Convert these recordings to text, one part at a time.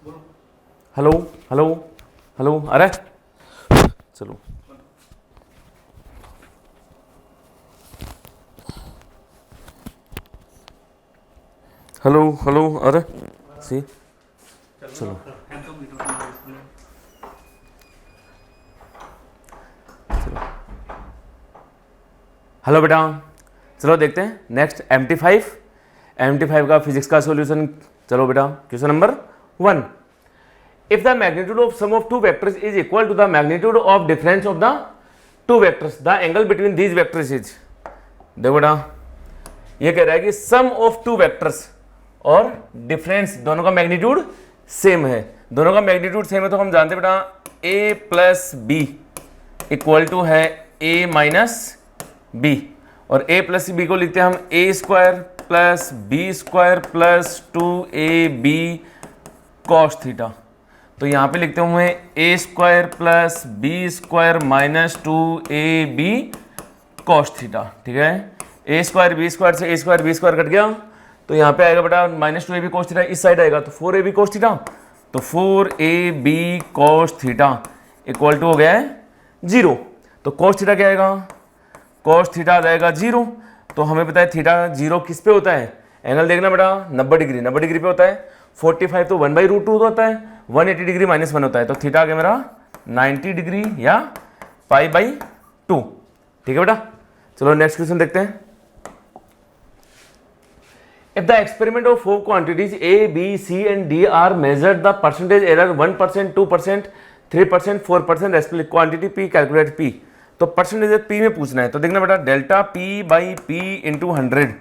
Hello hello hello, अरे चलो hello hello, अरे सी चलो हेलो बेटा, चलो देखते हैं नेक्स्ट MT5 का फिजिक्स का सॉल्यूशन। चलो बेटा, question number 1। If the magnitude of sum of two vectors is equal to the magnitude of difference of the two vectors, the angle between these vectors is. देखो बेटा, ये कह रहा है कि सम ऑफ टू वेक्टर्स और difference दोनों का मैग्नीट्यूड सेम है। दोनों का मैग्नीट्यूड सेम है तो हम जानते हैं बेटा a plus b equal to है a माइनस बी, और a प्लस बी को लिखते हैं हम a square plus b square plus 2ab cos theta. तो यहाँ पे लिखते हुए a square plus b square minus 2ab cos theta. ठीक है, a स्क्वायर बी स्क्वायर से a square b square cut गया, तो यहाँ पे आएगा बेटा माइनस 2ab कॉस थीटा, इस साइड आएगा तो 4ab कॉस थीटा, तो 4ab cos theta equal to हो गया है 0। तो कॉस थीटा क्या आएगा, कॉस थीटा आ जाएगा 0। तो हमें पता है थीटा 0 किस पे होता है, एंगल देखना बेटा 90 डिग्री, 90 डिग्री पे होता है। 45 तो 1/√2 होता है, 180 डिग्री -1 होता है, तो थीटा आ गया मेरा 90 डिग्री या π/2। ठीक है बेटा, चलो नेक्स्ट क्वेश्चन देखते हैं। If the experiment of 4 quantities A, B, C and D are measured, the percentage error 1%, 2%, 3%, 4% respectively. Quantity P, calculate P. तो परसेंटेज P में पूछना है, तो देखना बेटा डेल्टा P/P इंटू 100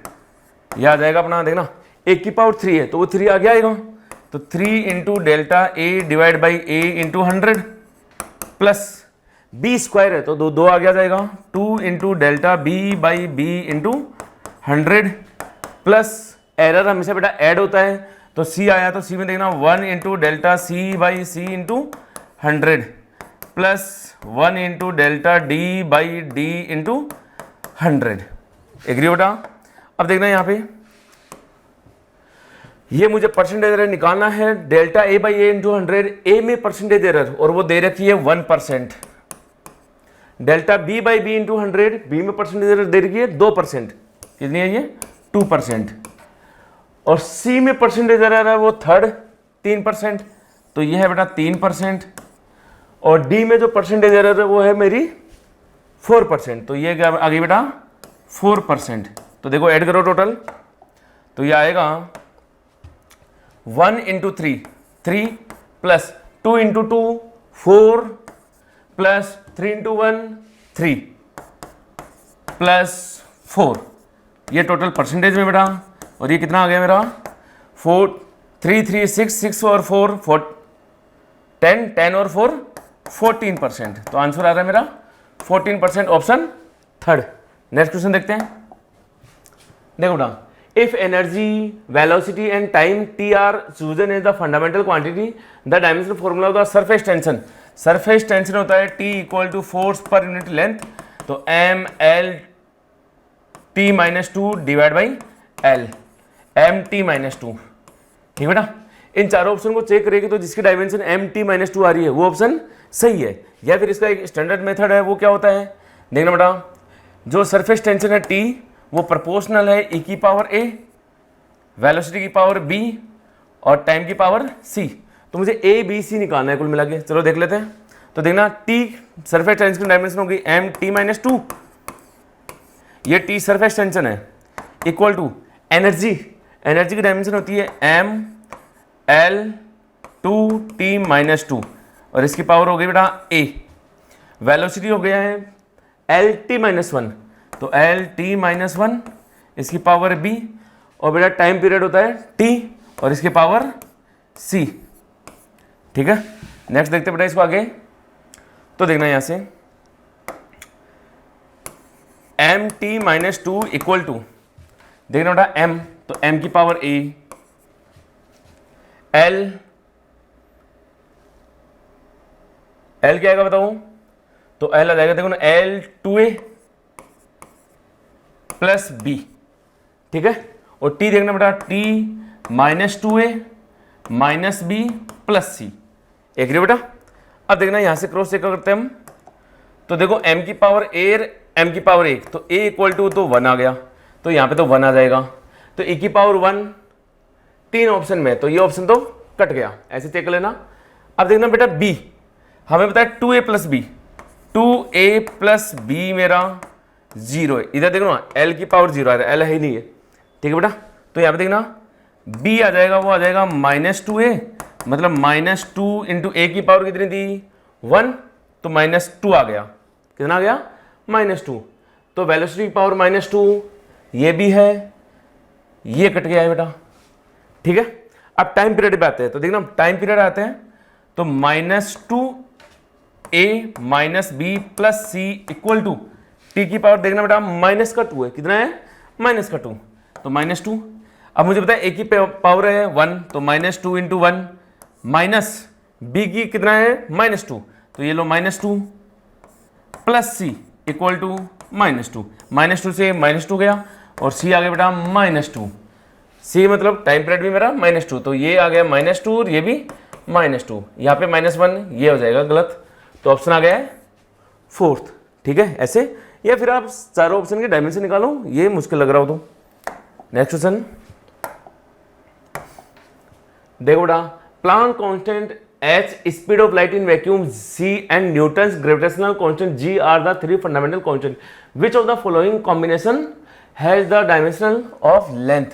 यह आ जाएगा अपना, देखना A की पावर 3 है तो वो 3 आगे आएगा, तो 3 into delta A divide by A into 100 plus B square है तो दो आगे आ जाएगा, 2 into delta B/B into 100 plus error हमेशा बेटा ऐड होता है, तो C आया तो C में देखना 1 into delta C/C into 100 plus 1 into delta D/D into 100। Agree बेटा। अब देखना यहाँ पे ये मुझे परसेंटेज एरर निकालना है, डेल्टा A/A इंटू 100, A में परसेंटेज एरर और वो दे रखी है 1%, डेल्टा B/B इंटू 100, B में परसेंटेज एरर दे रखी है 2%, कितनी है ये 2%, और C में परसेंटेज एरर है वो थर्ड 3%, तो ये है बेटा 3%, और D में जो परसेंटेज एरर है वो है मेरी 4%, तो ये आ गई बेटा 4%। तो देखो ऐड करो टोटल, तो ये आएगा 1 into 3 plus 2 into 2 4 plus 3 into 1 3 plus 4, ये टोटल परसेंटेज में बेटा, और ये कितना आ गया मेरा 4 3 3 6 6 और 4 10 10 और 4 14%, तो आंसर आ रहा है मेरा 14%, ऑप्शन थर्ड। नेक्स्ट क्वेश्चन देखते हैं। देखो बेटा, if energy velocity and time T are chosen as the fundamental quantity, the dimensional formula of the surface tension, surface tension होता है T equal to force per unit length, तो mLT-2 divide by L MT-2। ठीक बेटा, इन चारों option को check करेगी तो जिसकी डायमेंशन MT-2 आ रही है वो ऑप्शन सही है, या फिर इसका एक स्टैंडर्ड मेथड है, वो क्या होता है देखना बेटा, जो सरफेस टेंशन है T वो प्रोपोर्शनल है E की पावर A, वेलोसिटी की पावर B और टाइम की पावर C, तो मुझे ABC निकालना है कुल मिला के। चलो देख लेते हैं, तो देखना T सरफेस टेंशन की डायमेंशन होगी MT-2, ये T सरफेस टेंशन है, इक्वल टू एनर्जी, एनर्जी की डायमेंशन होती है mL/2T-2 और इसकी पावर हो गई बेटा A, वेलोसिटी हो गया है LT-1, तो LT-1 इसकी पावर B, और बेटा टाइम पीरियड होता है T और इसकी पावर C। ठीक है, नेक्स्ट देखते बेटा इसको आगे, तो देखना यहां से MT-2 इक्वल टू, देखना बेटा M, तो M की पावर A, L क्या आएगा बताऊं, तो L आ जाएगा देखो ना L2A प्लस B। ठीक है, और T देखना बेटा T-2A माइनस B प्लस सी। एग्री बेटा? अब देखना यहां से क्रॉस चेक करते हैं हम, तो देखो m की पावर a m की पावर 1, तो a इक्वल टू तो 1 आ गया, तो यहाँ पे तो 1 आ जाएगा, तो e की पावर 1 तीन ऑप्शन में, तो ये ऑप्शन तो कट गया, ऐसे चेक कर लेना। अब देखना बेटा b, हमें बताया 2a plus B, 2a plus B मेरा 0 है, इधर देखो ना l की पावर 0 आ रहा है, l है ही नहीं है, ठीक है बेटा। तो यहाँ पे देखना b आ जाएगा, वो आ जाएगा -2a, मतलब -2 इंटू a की पावर कितनी थी 1, तो -2 आ गया, कितना आ गया -2, तो वेलोसिटी की पावर -2, ये भी है, ये कट गया है बेटा, ठीक है। अब टाइम पीरियड पे आते हैं, तो देखना टाइम पीरियड आते हैं, तो -2a minus b plus c equal to T की पावर, देखना बेटा -2 है, कितना है -2, तो -2। अब मुझे बताया a की पावर है 1, तो -2 इंटू 1 माइनस b की कितना है -2, तो ये लो -2 प्लस c इक्वल टू -2, -2 से -2 गया और c आ गया बेटा -2, c मतलब टाइम पीरियड भी मेरा -2, तो ये आ गया -2 और ये भी -2, यहाँ पे -1, ये हो जाएगा गलत, तो ऑप्शन आ गया है 4th, ठीक है ऐसे। या फिर आप चारों ऑप्शन के डायमेंशन निकालो, ये मुश्किल लग रहा हो तो। नेक्स्ट क्वेश्चन देखो बेटा, Planck constant h, speed of light in vacuum c and Newton's gravitational constant g are the three fundamental constant, which of the following combination has the dimension of length.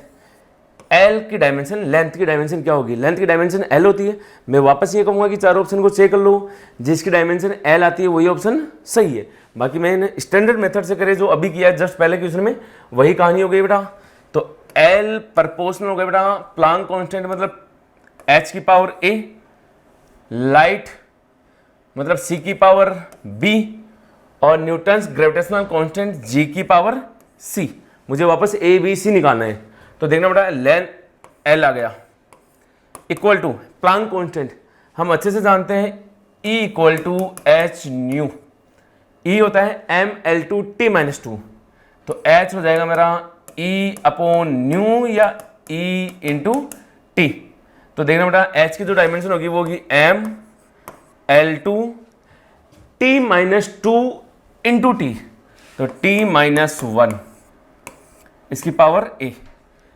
L की dimension, length की dimension क्या होगी, length की dimension L होती है। मैं वापस ये कहूंगा कि चारों ऑप्शन को चेक कर लो, जिसकी डायमेंशन L आती है वही ऑप्शन सही है। बाकी मैंने स्टैंडर्ड मेथड से करे जो अभी किया जस्ट पहले क्वेश्चन में, वही कहानी हो गई बेटा। तो L प्रपोर्शनल हो गया बेटा, प्लांक कांस्टेंट मतलब h की पावर a, लाइट मतलब c की पावर b, और न्यूटन्स ग्रेविटेशनल कांस्टेंट g की पावर c। मुझे वापस a b c निकालना है, तो देखना बेटा लेंथ l आ गया इक्वल टू प्लांक कांस्टेंट, हम अच्छे से जानते हैं E equal to h nu, E होता है m/2 तो H हो जाएगा मेरा E अपॉन न्यू या E इंटू टी। तो देखना बेटा H की जो डायमेंशन होगी वो होगी m/2 इंटू टी, तो t-1 इसकी power a।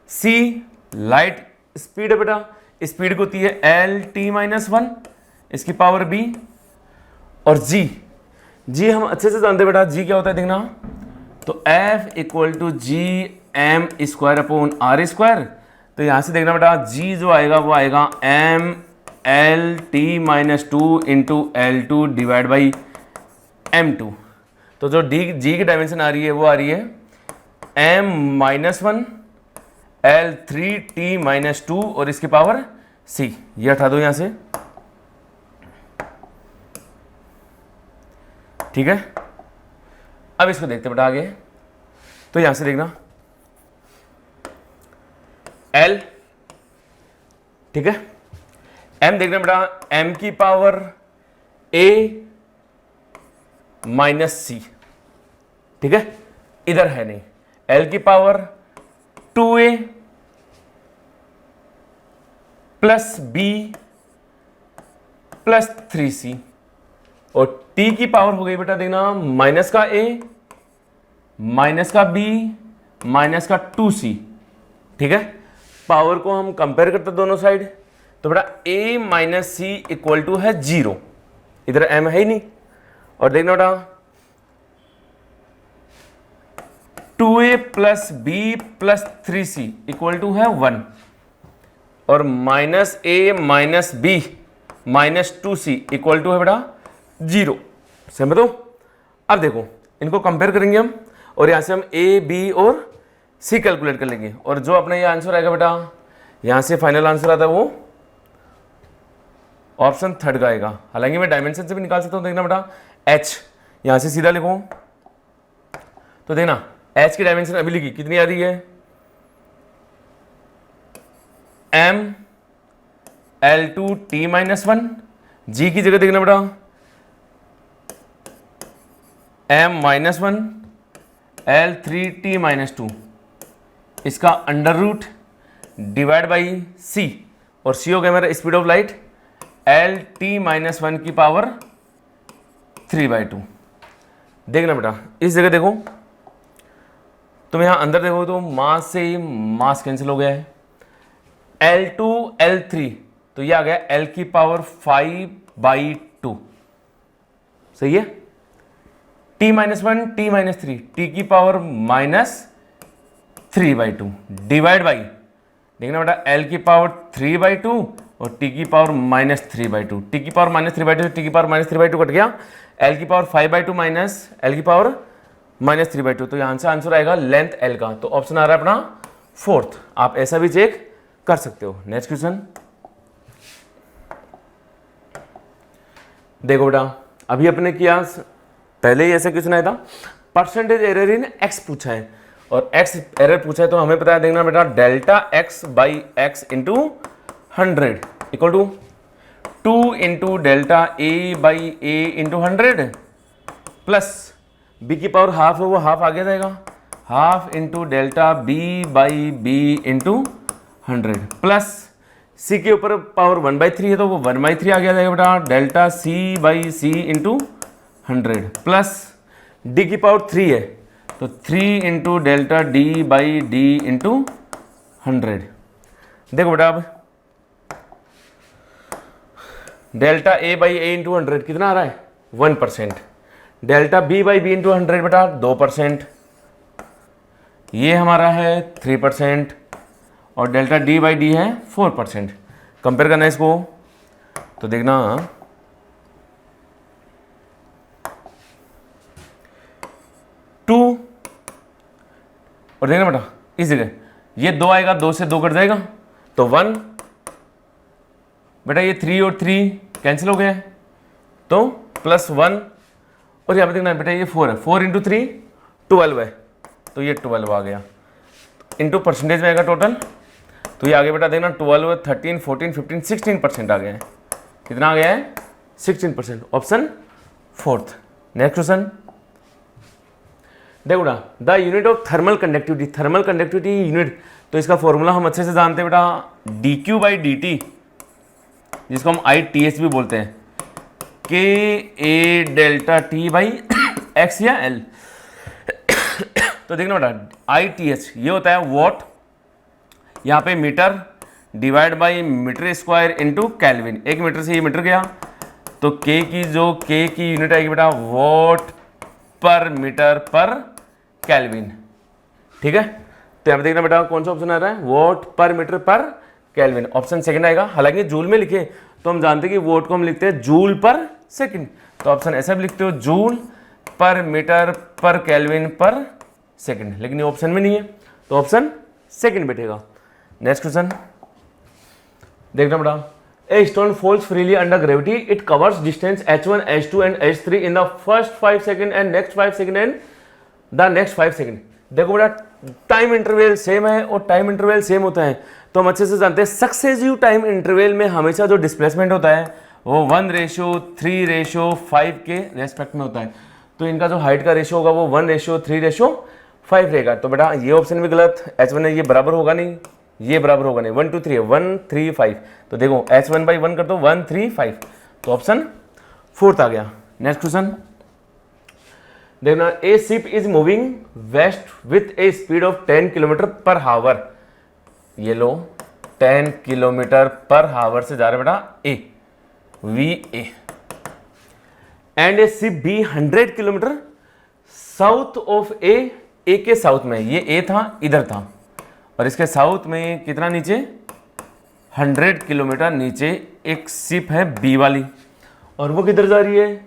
C light speed है बेटा, स्पीड को होती है L-t-1 इसकी पावर b, और G हम अच्छे से जानते हैं बेटा, G क्या होता है देखना, तो F equal to G M square upon R square. तो यहां से देखना बेटा G जो आएगा वो आएगा m/L-t-2 into L2 divide by m2। तो जो G की डायमेंशन आ रही है वो आ रही है m-1 L3t-2 और इसकी पावर c। ये हटा दो यहां से, ठीक है। अब इसको देखते बेटा आगे, तो यहां से देखना L, ठीक है, M देखना बेटा M की पावर A माइनस C, ठीक है, इधर है नहीं, L की power 2A plus B plus 3C, और T की पावर हो गई बेटा देखना माइनस का A माइनस का B माइनस का 2C, ठीक है। पावर को हम कंपेयर करते दोनों साइड, तो बेटा A minus C equal to है 0, इधर M है ही नहीं, और देखना बेटा 2A plus B plus 3C equal to है 1, और minus A minus B minus 2C equal to है बेटा 0। समझ दो। अब देखो इनको कंपेयर करेंगे हम, और यहां से हम A B और C कैलकुलेट कर लेंगे, और जो अपना ये आंसर आएगा बेटा, यहां से फाइनल आंसर आता है वो ऑप्शन थर्ड का आएगा। हालांकि मैं डायमेंशन से भी निकाल सकता हूं, देखना बेटा H यहां से सीधा लिखो, तो देखना H की डायमेंशन अभी लिखी कितनी आ रही है m/L2t-1, G की जगह देखना बेटा m-1 L3t-2, इसका under root divide by C, और C हो गया मेरा speed of light L T minus 1 की पावर 3/2। देखना बेटा इस जगह देखो, तुम यहां अंदर देखो तो मास से ही मास कैंसिल हो गया है। L2 L3 तो ये आ गया L की पावर 5/2, सही है। T minus 1 T minus 3 T की पावर -3/2 डिवाइड बाई, देखना बेटा L की पावर 3/2 और T की पावर -3/2। T की पावर -3/2 T की पावर -3/2 कट गया, L की पावर 5/2 माइनस L की पावर -3/2, तो यहां से आंसर आएगा लेंथ L का। तो ऑप्शन आ रहा है अपना फोर्थ। आप ऐसा भी चेक कर सकते हो। नेक्स्ट क्वेश्चन देखो बेटा, अभी अपने किया पहले ही ऐसा क्वेश्चन आया था, परसेंटेज एरर इन एक्स पूछा है और एक्स एरर पूछा है, तो हमें पता है, देखना बेटा delta X by X into 100 equal to 2 into delta A by A into 100 plus B की पावर हाफ है, वो हाफ आगे जाएगा, half into delta B by B into 100 plus C के ऊपर पावर 1/3 है तो वो 1/3 आ गया जाएगा बेटा, delta C by C into 100 plus D की पावर 3 है तो 3 into delta D by D into 100। देखो बेटा अब delta A by A into 100 कितना आ रहा है 1%, delta B by B into 100 बेटा 2%, ये हमारा है 3% और डेल्टा डी बाई डी है 4%। कंपेयर करना है इसको तो देखना 2 और देखना बेटा इस जगह ये 2 आएगा, 2 से 2 कट जाएगा तो 1 बेटा, ये 3 और 3 कैंसिल हो गया है तो प्लस 1 और यहाँ पे देखना बेटा ये 4 है, 4 इंटू 3 12 है तो ये 12 आ गया, इंटू परसेंटेज में आएगा टोटल तो ये आगे बेटा देखना 12, 13, 14, 15, 16% आ गया है। कितना आ गया है 16%, ऑप्शन फोर्थ। नेक्स्ट क्वेश्चन देखो बेटा, the unit of thermal conductivity, thermal conductivity unit, तो इसका फॉर्मूला हम अच्छे से जानते हैं बेटा, dq बाई dt, जिसको हम ITH भी बोलते हैं, KA delta T by x या L। तो देखना बेटा ITH ये होता है वॉट, यहाँ पे metre divide by metre square into kelvin, 1 metre से ये मीटर गया तो K की यूनिट आएगी बेटा वॉट पर मीटर पर केल्विन, ठीक है। तो यहाँ पे देखना बेटा कौन सा ऑप्शन आ रहा है, वॉट पर मीटर पर केल्विन, ऑप्शन सेकंड आएगा। हालांकि जूल में लिखे तो हम जानते हैं कि वॉट को हम लिखते हैं जूल पर सेकंड, तो ऑप्शन ऐसा भी लिखते हो जूल पर मीटर पर केल्विन पर सेकंड, लेकिन ये ऑप्शन में नहीं है तो ऑप्शन सेकंड बैठेगा। नेक्स्ट क्वेश्चन देखना बेटा, a stone falls freely under gravity, it covers distance h1 h2 and h3 in the first 5 second and next 5 second and the next 5 second. देखो बेटा टाइम इंटरवल सेम है और time interval same होता है तो हम अच्छे से जानते हैं सक्सेसिव टाइम इंटरवल में हमेशा जो डिस्प्लेसमेंट होता है वो 1:3:5 के रेस्पेक्ट में होता है, तो इनका जो हाइट का रेशियो होगा वो 1:3:5 रहेगा। तो बेटा ये ऑप्शन भी गलत, h1 है ये बराबर होगा नहीं, ये बराबर होगा नहीं, 1 2 3 है 1 3 5, तो देखो h1/1 कर दो 1 3 5, तो ऑप्शन फोर्थ आ गया। नेक्स्ट क्वेश्चन देखना, a ship is moving west with a speed of 10 kilometre per hour, ये लो 10 किलोमीटर पर हावर से जा रहा है बेटा A VA, and a ship B 100 kilometre south of A के साउथ में, ये ए था इधर था और इसके साउथ में कितना नीचे 100 किलोमीटर नीचे एक शिप है बी वाली और वो किधर जा रही है,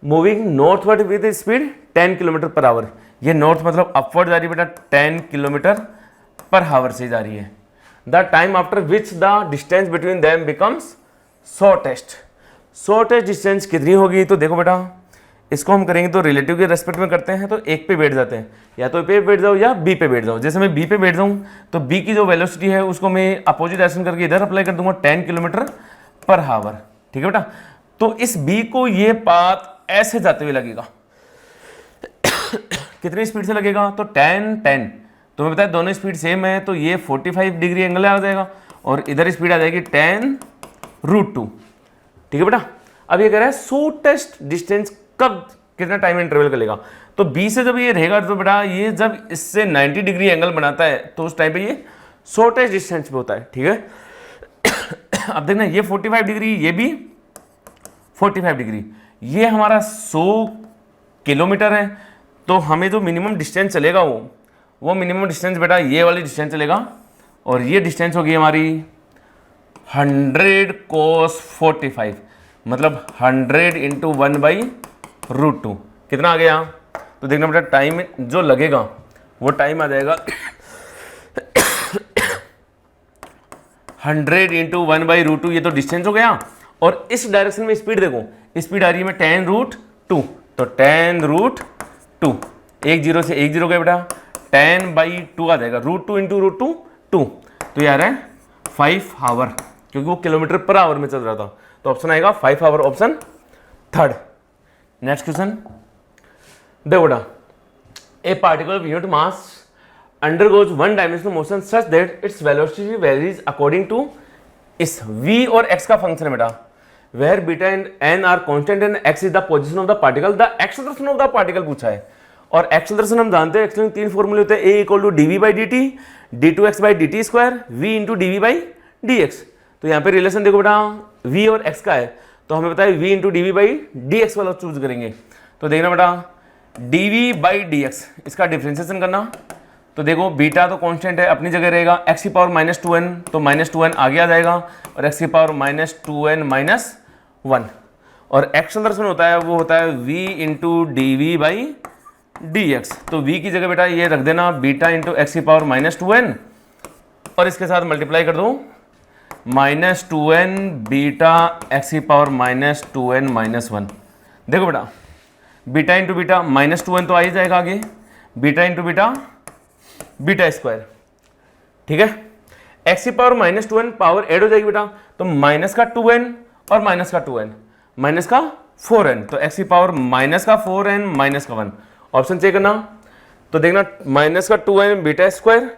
moving northward with speed 10 kilometre per hour, ये नॉर्थ मतलब अपवर्ड जा रही है बेटा 10 किलोमीटर पर हावर से जा रही है। The time after which the distance between them becomes shortest, shortest distance कितनी होगी, तो देखो बेटा इसको हम करेंगे तो रिलेटिव के रेस्पेक्ट में करते हैं तो एक पे बैठ जाते हैं, या तो पे बैठ जाओ या बी पे बैठ जाओ। जैसे मैं बी पे बैठ जाऊँ तो बी की जो वेलोसिटी है उसको मैं अपोजिट डायरेक्शन करके इधर अप्लाई कर दूंगा 10 किलोमीटर पर हावर, ठीक है बेटा। तो इस बी को ये पाथ ऐसे जाते हुए लगेगा कितनी स्पीड से लगेगा, तो 10 तो मैं बताया दोनों स्पीड सेम है तो ये 45 डिग्री एंगल आ जाएगा और इधर स्पीड आ जाएगी 10√2, ठीक है बेटा। अब ये कह रहा है शॉर्टेस्ट डिस्टेंस कब कितना टाइम इंटरवल कर लेगा, तो बी से जब ये रहेगा तो बेटा ये जब इससे 90 डिग्री एंगल बनाता है तो उस टाइम पे ये शॉर्टेस्ट डिस्टेंस पे होता है, ठीक है। अब देखना ये 45 डिग्री, ये भी 45 डिग्री, ये हमारा 100 किलोमीटर है, तो हमें जो मिनिमम डिस्टेंस चलेगा वो मिनिमम डिस्टेंस बेटा ये वाली डिस्टेंस चलेगा, और ये डिस्टेंस होगी हमारी 100 cos 45, मतलब 100 इंटू 1/√2 कितना आ गया। तो देखना बेटा टाइम जो लगेगा वो टाइम आ जाएगा 100 इंटू 1/√2, ये तो डिस्टेंस हो गया। और इस डायरेक्शन में स्पीड देखो, स्पीड आ रही है में 10√2, तो 10√2, एक जीरो से एक जीरो गया बेटा, 10/2 आ जाएगा, √2 इंटू √2 2, तो ये आ रहा है 5 आवर, क्योंकि वो किलोमीटर पर आवर में चल रहा था, तो ऑप्शन आएगा 5 hour, option third. Next question देखो बेटा, a particle of unit mass undergoes one dimensional motion such that its velocity varies according to इस v और x का फंक्शन है बेटा, where beta and n are constant and x is the position of the particle, the acceleration of the particle पूछा है। और acceleration हम जानते हैं, एक्सेलरेशन तीन फॉर्मूले होते हैं, a equal to dv/dt, d2x/dt², v into dv/dx। तो यहाँ पे रिलेशन देखो बेटा v और x का है, तो हमें पता है v इंटू dv/dx वाला चूज करेंगे। तो देखना बेटा dv/dx, इसका डिफ्रेंसिएशन करना, तो देखो बीटा तो कांस्टेंट है अपनी जगह रहेगा, x की पावर -2n, तो -2n आगे आ जाएगा, और x की पावर -2n -1, और एक्सेलरेशन होता है वो होता है v इंटू dv/dx। तो v की जगह बेटा ये रख देना बीटा इंटू x की पावर -2n, और इसके साथ मल्टीप्लाई कर दो -2n बीटा x की पावर -2n -1। देखो बेटा बीटा इंटू बीटा -2n तो आ ही जाएगा आगे, बीटा इंटू बीटा स्क्वायर, ठीक है। x की पावर -2n पावर ऐड हो जाएगी बेटा, तो माइनस का 2n और माइनस का 2n माइनस का 4n, तो x की पावर -4n -1, ऑप्शन चेक करना। तो देखना माइनस का 2n बीटा स्क्वायर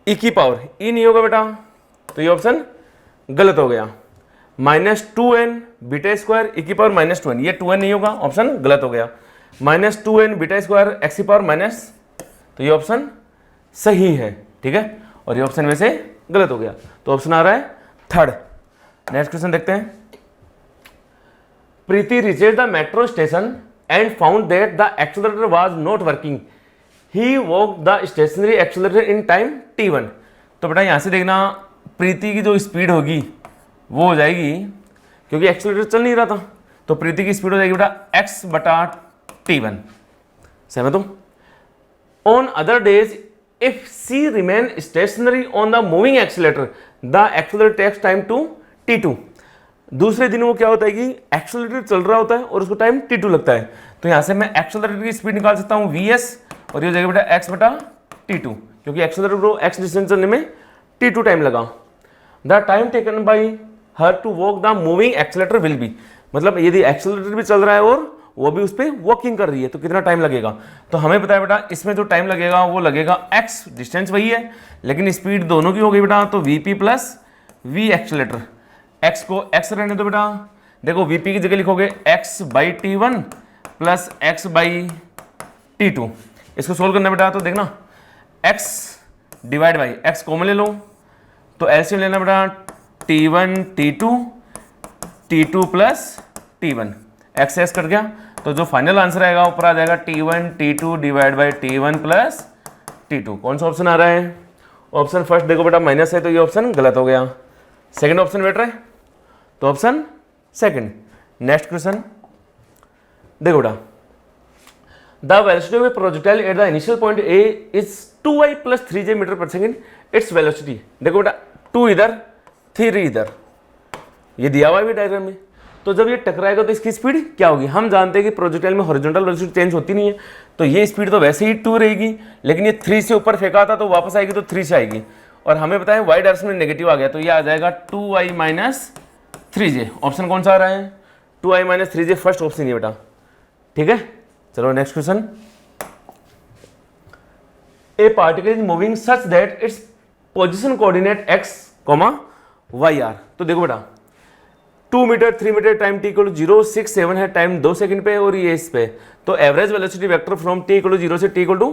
e की पावर, e नहीं होगा बेटा, तो ये ऑप्शन गलत हो गया। -2n बीटा स्क्वायर e की पावर -2n, ये 2n नहीं होगा, ऑप्शन गलत हो गया। -2n बीटा स्क्वायर x की पावर माइनस, तो ये ऑप्शन सही है, ठीक है, और ये ऑप्शन में से गलत हो गया, तो ऑप्शन आ रहा है थर्ड। नेक्स्ट क्वेश्चन देखते हैं। Preeti reached the metro station and found that the accelerator was not working, he walk the stationary accelerator in time t1। तो बेटा यहां से देखना प्रीति की जो स्पीड होगी वो हो जाएगी, क्योंकि एक्सेलरेटर चल नहीं रहा था, तो प्रीति की स्पीड हो जाएगी बेटा x/t1, सहमत हो। On other days if c remain stationary on the moving accelerator, the accelerator takes time to t2। दूसरे दिन वो क्या होता है कि एक्सेलरेटर चल रहा होता है और उसको टाइम t2 लगता है, तो यहां से मैं एक्सेलरेटर की स्पीड निकाल सकता हूं vs, और ये हो जाएगा बेटा x/t2, क्योंकि एक्सेलरेटर को x डिस्टेंस चलने में t2 टाइम लगा। The time taken by her to walk the moving accelerator will be, मतलब यदि एक्सेलरेटर भी चल रहा है और वो भी उस पर वॉकिंग कर रही है तो कितना टाइम लगेगा, तो हमें पता है बेटा इसमें जो टाइम लगेगा वो लगेगा x, डिस्टेंस वही है लेकिन स्पीड दोनों की हो गई बेटा, तो vp plus v accelerator, x को x रहने दो बेटा, देखो vp की जगह लिखोगे x/t1 प्लस x/t2, इसको सोल्व करना बेटा, तो देखना x divide by x common ले लो, तो एलसीएम लेना बेटा t1 t2 t2 plus t1, x cut गया, तो जो फाइनल आंसर आएगा ऊपर आ जाएगा t1 t2 divide by t1 plus t2। कौन सा ऑप्शन आ रहा है, ऑप्शन फर्स्ट देखो बेटा माइनस है, तो ये ऑप्शन गलत हो गया। सेकंड ऑप्शन बेटर है, तो ऑप्शन सेकंड। नेक्स्ट क्वेश्चन देखो बेटा, the velocity of a projectile at the initial point A is 2i plus 3j metre per second, its velocity, देखो बेटा 2 इधर 3 इधर, ये दिया हुआ है डायग्राम में, तो जब ये टकराएगा तो इसकी स्पीड क्या होगी। हम जानते हैं कि प्रोजेक्टाइल में हॉरिजॉन्टल वेलोसिटी चेंज होती नहीं है, तो ये स्पीड तो वैसे ही 2 रहेगी, लेकिन ये 3 से ऊपर फेंका था तो वापस आएगी तो 3 से आएगी, और हमें पता है वाई डायरेक्शन में नेगेटिव आ गया, तो ये आ जाएगा 2i माइनस 3j। ऑप्शन कौन सा आ रहा है, 2i minus 3j first option है बेटा, ठीक है। चलो next question, a particle is moving such that its position coordinate x, y r। तो देखो बेटा 2 metre 3 metre time T equal 0 6 7 है टाइम 2 सेकंड पे और ये इस पे, तो average velocity vector from T equal 0 से T equal to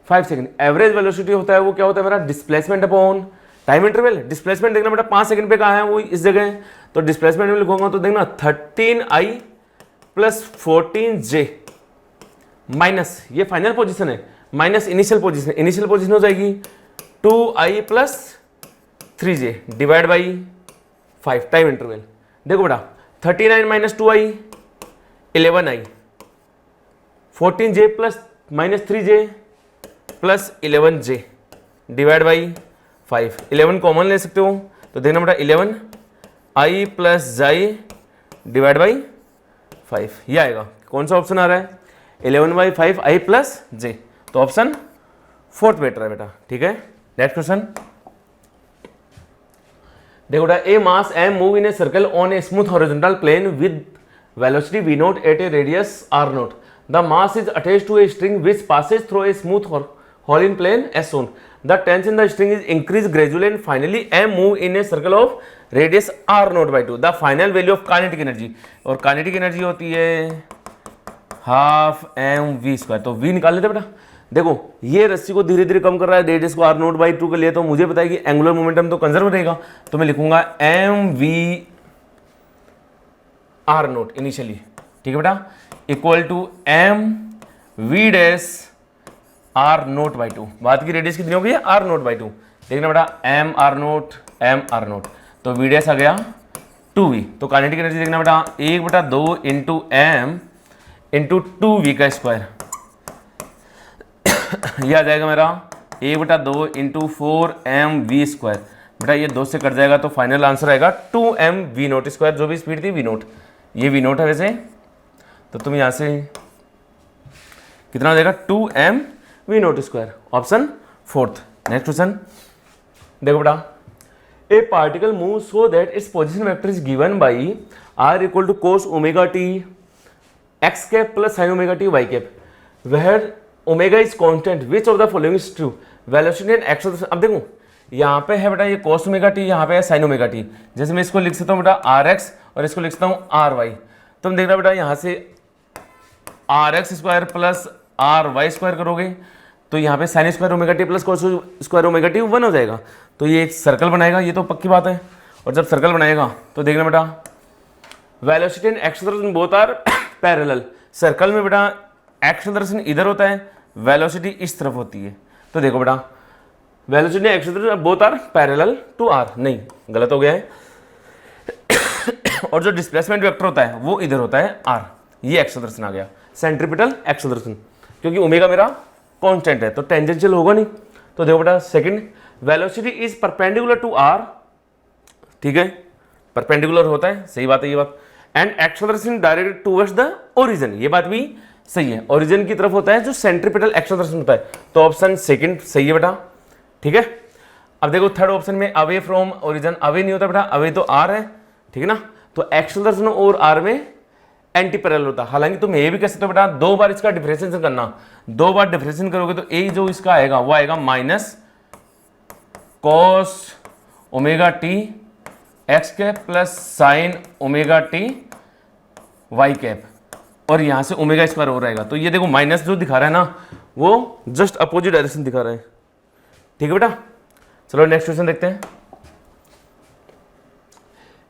5 second. Average velocity होता है वो क्या होता है मेरा displacement upon time interval. Displacement देखना बेटा 5 सेकंड पे कहाँ है, वो इस जगह है, तो डिस्प्लेसमेंट में लिखूंगा तो देखना 13i प्लस 14j माइनस ये फाइनल पोजीशन है माइनस इनिशियल पोजीशन हो जाएगी 2i plus 3j divide by 5 time interval. देखो बेटा 39 minus 2i 11i 14j plus minus 3j plus 11j divide by 5। 11 common ले सकते हो तो देखना बेटा 11i plus j divide by 5 ये आएगा। कौन सा ऑप्शन आ रहा है 11/5 i प्लस j, तो ऑप्शन फोर्थ बेटर है बेटा। ठीक है, नेक्स्ट क्वेश्चन देखो बेटा a mass m move in a circle on a smooth horizontal plane with velocity v naught at a radius r naught. The mass is attached to a string which passes through a smooth hole in plane s on. The tension in the string is increased gradually and finally m move in a circle of radius r naught by 2. The final value of kinetic energy, और kinetic energy होती है half M we square. तो v निकाल लेते बेटा। देखो ये रस्सी को धीरे धीरे कम कर रहा है, रेडियस को r नोट बाई 2 के लिए, तो मुझे पता है कि एंगुलर मोमेंटम तो कंजर्व रहेगा, तो मैं लिखूंगा M V R naught initially. ठीक है बेटा, equal to M V dash R naught by 2। बात की रेडियस कितनी हो गई है आर नोट बाई 2। देखना बेटा एम आर नोट, तो वी डैश आ गया 2v। तो काइनेटिक एनर्जी देखना बेटा 1/2 इंटू एम इंटू 2v का स्क्वायर ये आ जाएगा मेरा 1/2 इंटू 4mv स्क्वायर। बेटा ये 2 से कट जाएगा तो फाइनल आंसर आएगा 2mv नोट स्क्वायर। जो भी स्पीड थी v नोट, ये v नोट है वैसे, तो तुम यहाँ से कितना हो जाएगा 2mv naught square, option fourth. Next question देखो बेटा, a particle move so that its position vector is given by r equal to cos omega t x cap plus sin omega t y cap where omega is constant which of the following is true. Velocity and acceleration, अब देखो यहाँ पे है बेटा ये cos omega t, यहाँ पे है sin ओमेगा t। जैसे मैं इसको लिख सकता हूँ बेटा rx और इसको लिख सकता हूँ ry। तुम देखना बेटा यहाँ से rx square plus ry square करोगे तो यहाँ पे sin square omega t plus cos square omega t 1 हो जाएगा, तो ये एक सर्कल बनाएगा, ये तो पक्की बात है। और जब सर्कल बनाएगा तो देखना बेटा velocity and acceleration both are parallel. Circle में बेटा एक्सेलरेशन इधर होता है, वेलोसिटी इस तरफ होती है, तो देखो बेटा velocity and acceleration both are parallel to R, नहीं गलत हो गया है। और जो डिस्प्लेसमेंट वेक्टर होता है वो इधर होता है आर, ये एक्सेलरेशन आ गया सेंट्रीपिटल एक्सेलरेशन, क्योंकि ओमेगा मेरा कांस्टेंट है तो टेंजेंशियल होगा नहीं। तो देखो बेटा second, velocity is perpendicular to R, ठीक है परपेंडिकुलर होता है, सही बात है ये बात। And acceleration directed towards the origin, ये बात भी सही है, ओरिजिन की तरफ होता है जो सेंट्रीपिटल एक्सेलरेशन होता है, तो ऑप्शन सेकंड सही है बेटा। ठीक है, अब देखो थर्ड ऑप्शन में अवे फ्रॉम ओरिजिन, अवे नहीं होता बेटा, अवे तो आर है, ठीक है ना, तो एक्सेलरेशन और आर में एंटी पैरेलल होता है। हालांकि तुम ये भी कह सकते हो बेटा 2 बार इसका डिफरेंशिएशन करना, 2 बार डिफरेंशिएशन करोगे तो ए जो इसका आएगा वो आएगा minus cos omega T X cap plus sine omega T Y cap, और यहां से ओमेगा स्क्वायर हो रहेगा, तो ये देखो माइनस जो दिखा रहा है ना वो जस्ट अपोजिट डायरेक्शन दिखा रहा है। ठीक है बेटा, चलो नेक्स्ट क्वेश्चन देखते हैं।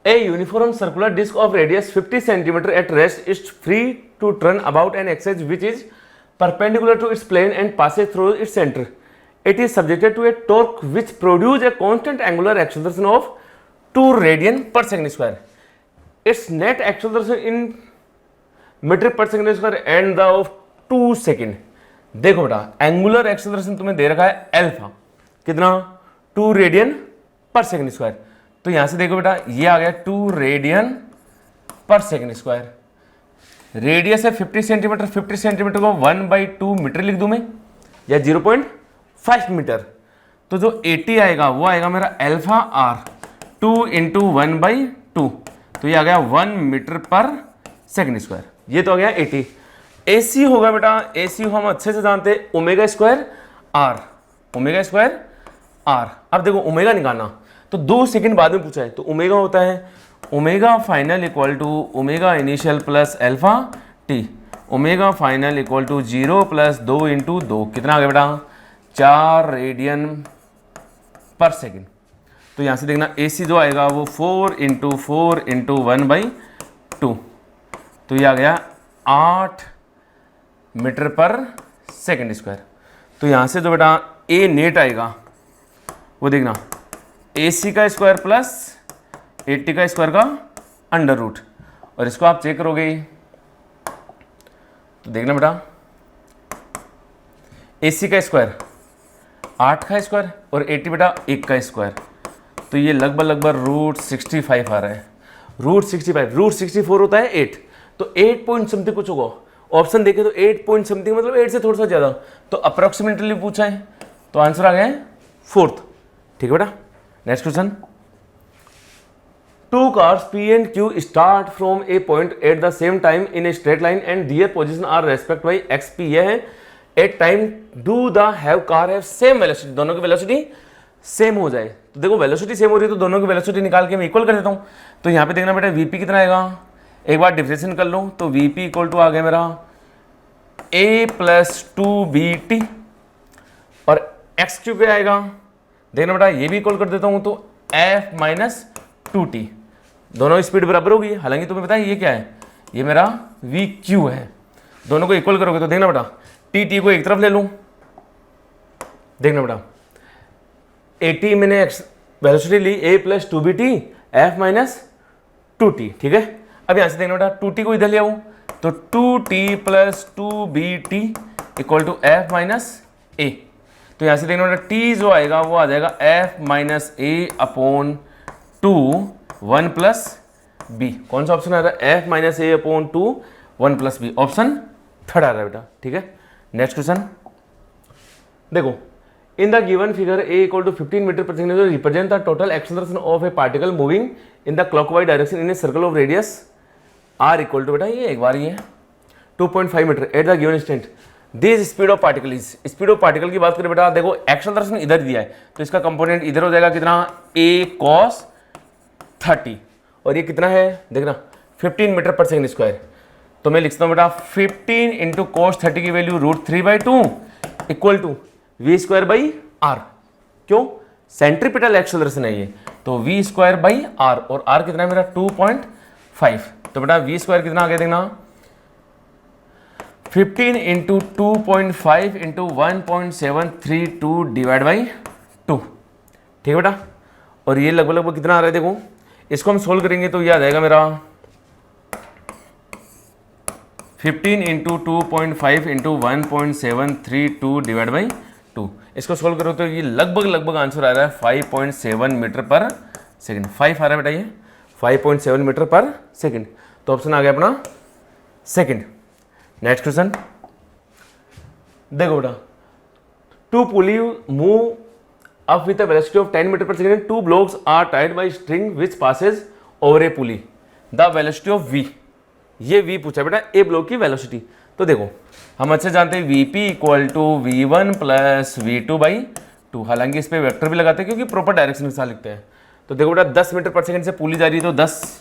A uniform circular disc of radius 50 cm at rest is free to turn about an axis which is perpendicular to its plane and passes through its center. It is subjected to a torque which produces a constant angular acceleration of 2 radian per second square. Its net acceleration in metre per second square and the of 2 second. देखो बेटा angular acceleration तुम्हें दे रखा है alpha, कितना 2 radian पर second square, तो यहां से देखो बेटा ये आ गया 2 रेडियन पर सेकंड स्क्वायर। रेडियस है 50 सेंटीमीटर, 50 सेंटीमीटर को 1/2 मीटर लिख दूं मैं या 0.5 मीटर, तो जो 80 आएगा वो आएगा मेरा अल्फा आर 2 × 1/2, तो ये आ गया 1 मीटर पर सेकंड स्क्वायर, ये तो आ गया 80। AC होगा बेटा, AC हम अच्छे से जानते हैं omega square R, omega square R. अब देखो ओमेगा निकालना तो 2 सेकंड बाद में पूछा है, तो ओमेगा होता है omega final equal to omega initial plus alpha T, omega final equal to 0 plus 2 into 2, कितना आ गया बेटा 4 रेडियन पर सेकेंड। तो यहाँ से देखना ए सी जो आएगा वो 4 इंटू 4 इंटू 1/2, तो ये आ गया 8 मीटर पर सेकेंड स्क्वायर। तो यहाँ से जो बेटा ए नेट आएगा वो देखना ए सी का स्क्वायर प्लस 80 का स्क्वायर का अंडर रूट, और इसको आप चेक करोगे तो देखना बेटा ए सी का स्क्वायर 8 का स्क्वायर और 80 बेटा 1 का स्क्वायर, तो ये लगभग √65 आ रहा है। √64 होता है 8, तो 8 पॉइंट समथिंग कुछ होगा। ऑप्शन देखे तो 8 पॉइंट समथिंग मतलब 8 से थोड़ा सा ज़्यादा, तो अप्रोक्सीमेटली पूछा है, तो आंसर आ गया है 4th। ठीक है बेटा, next question. 2 cars P and Q start from a point at the same time in a straight line and their position are respect by x p, ये है at time do the have car have same velocity, दोनों की velocity same हो जाए। तो देखो velocity same हो रही है तो दोनों की वेलोसिटी निकाल के मैं इक्वल कर देता हूँ। तो यहाँ पे देखना बेटा Vp कितना आएगा, एक बार डिफरेंशिएशन कर लो, तो Vp इक्वल टू आ गया मेरा a प्लस 2bt, और एक्स क्यू पे आएगा, देखना बेटा ये भी इक्वल कर देता हूँ, तो f माइनस 2t, दोनों स्पीड बराबर होगी। हालांकि तुम्हें पता है ये क्या है, ये मेरा vq है। दोनों को इक्वल करोगे तो देखना बेटा टी को एक तरफ ले लूँ, देखना बेटा 80 मैंने वेलोसिटी ली a plus 2bt f minus 2t, ठीक है। अब यहाँ से देखना बेटा 2t को इधर ले आऊँ, तो 2t plus 2bt equal to f minus a, तो यहाँ से देखना बेटा t जो आएगा वो आ जाएगा f minus a upon 2 1 plus b। कौन सा ऑप्शन आ रहा है, f minus a upon 2 1 plus b, option 3rd आ रहा है बेटा। ठीक है, नेक्स्ट क्वेश्चन देखो, in the given figure a equal to 15 metre per second represent the total acceleration of a particle moving in the clockwise direction in a circle of radius r equal to बेटा ये एक बार ये 2.5 metre at the given instant, this speed of particle is, speed of particle की बात करें बेटा, देखो acceleration इधर दिया है तो इसका कंपोनेंट इधर हो जाएगा कितना a cos 30, और ये कितना है देखना 15 मीटर पर सेकंड स्क्वायर। तो मैं लिखता हूँ बेटा 15 इंटू cos 30 की value √3/2 equal to v square by R, क्यों सेंट्रीपिटल एक्सेलरेशन है ये, तो v स्क्वायर बाई आर, और r कितना है मेरा 2.5, तो बेटा v स्क्वायर कितना आ गया देखना 15 इंटू 2.5 इंटू 1.732 डिवाइड बाई 2, ठीक है बेटा। और ये लगभग कितना आ रहा है देखो, इसको हम सोल्व करेंगे तो ये आ जाएगा मेरा 15 इंटू 2.5 इंटू 1.732 डिवाइड बाई 2, इसको सोल्व करो तो ये लगभग आंसर आ रहा है 5.7 मीटर पर सेकेंड। 5 आ रहा है बेटा ये 5.7 मीटर पर सेकेंड, तो ऑप्शन आ गया अपना सेकेंड। नेक्स्ट क्वेश्चन देखो बेटा, two pulley move up with a velocity of 10 metre per second, two blocks are tied by string which passes over a pulley, the velocity of v, ये v पूछा बेटा ए block की velocity. तो देखो हम अच्छे जानते हैं vp equal to v1 plus v2/2, हालांकि इस पे वेक्टर भी लगाते हैं क्योंकि प्रॉपर डायरेक्शन के साथ लिखते हैं। तो देखो बेटा 10 मीटर पर सेकंड से पुली जा रही है तो 10,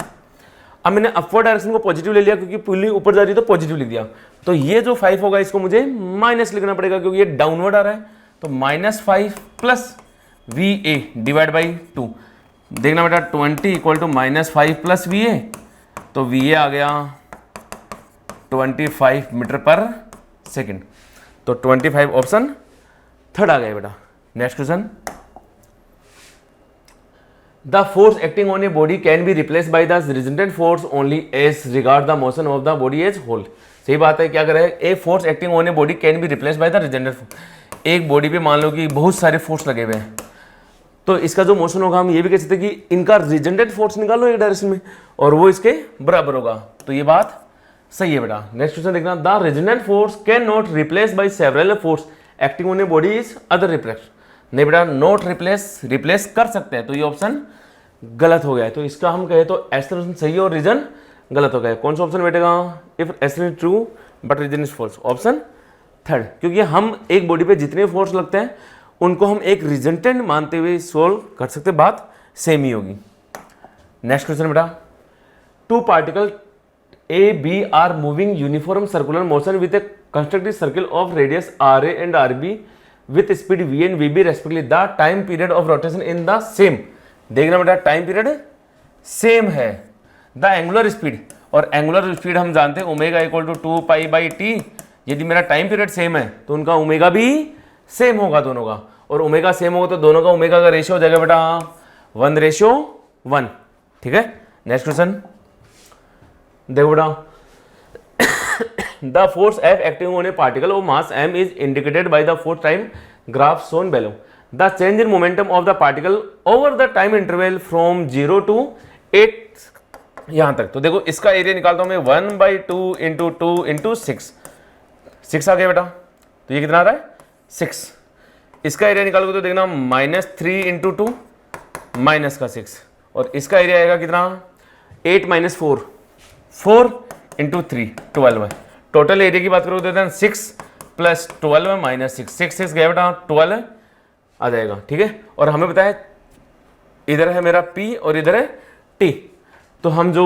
अब मैंने अपवर्ड डायरेक्शन को पॉजिटिव ले लिया क्योंकि पुली ऊपर जा रही है तो पॉजिटिव लिख दिया, तो ये जो 5 होगा इसको मुझे माइनस लिखना पड़ेगा क्योंकि ये डाउनवर्ड आ रहा है, तो -5 प्लस va डिवाइड बाई 2, देखना बेटा 20 इक्वल टू -5 प्लस va, तो va आ गया 25 मीटर पर सेकेंड, तो 25 ऑप्शन 3rd आ गया बेटा। Next question, the force acting on a body can be replace by the resultant force only as regard the motion of the body as whole. सही बात है, क्या करे, a force acting on a body can be replace by the resultant force. एक body पे मान लो कि बहुत सारे फोर्स लगे हुए हैं, तो इसका जो मोशन होगा हम ये भी कह सकते हैं कि इनका रिजल्टेंट फोर्स निकालो एक डायरेक्शन में और वो इसके बराबर होगा, तो ये बात सही है बेटा। नेक्स्ट क्वेश्चन देखना, the resultant force can not replace by several force acting on a body is other replace. नहीं बेटा, नॉट रिप्लेस कर सकते हैं, तो ये ऑप्शन गलत हो गया है। तो इसका हम कहे तो एक्सेलरेशन सही है और रीजन गलत हो गया है। कौन सा ऑप्शन बैठेगा, if acceleration true but reason is false, option 3rd, क्योंकि हम एक बॉडी पे जितने फोर्स लगते हैं उनको हम एक रिजल्टेंट मानते हुए सोल्व कर सकते, बात सेम ही होगी। नेक्स्ट क्वेश्चन बेटा, two particles A, B are moving uniform circular motion with a constructed circle of radius RA and RB with speed V and VB respectively. The time period of rotation in the same. देखना बेटा time period same है. The angular speed, और angular speed हम जानते हैं omega equal to 2 pi by T. यदि मेरा time period same है तो उनका ओमेगा भी सेम होगा दोनों का, और ओमेगा सेम होगा तो दोनों का ओमेगा का रेशियो हो जाएगा बेटा 1:1. ठीक है. नेक्स्ट क्वेश्चन देखो बेटा. The force F acting on a particle of mass m is indicated by the force time graph shown below. The change in momentum of the particle over the time interval from 0 to 8 यहां तक. तो देखो इसका area निकालता हूं मैं 1/2 into 2 into 6 आ गया बेटा. तो ये कितना आ रहा है 6. इसका एरिया निकालोगे तो देखना -3 इंटू 2 माइनस का 6, और इसका एरिया आएगा कितना 8 - 4 इंटू 3 12 है. टोटल एरिया की बात करोगे तो 6 + 12 माइनस 6 गया बेटा 12 आ जाएगा. ठीक है. और हमें पता है इधर है मेरा P और इधर है T. तो हम जो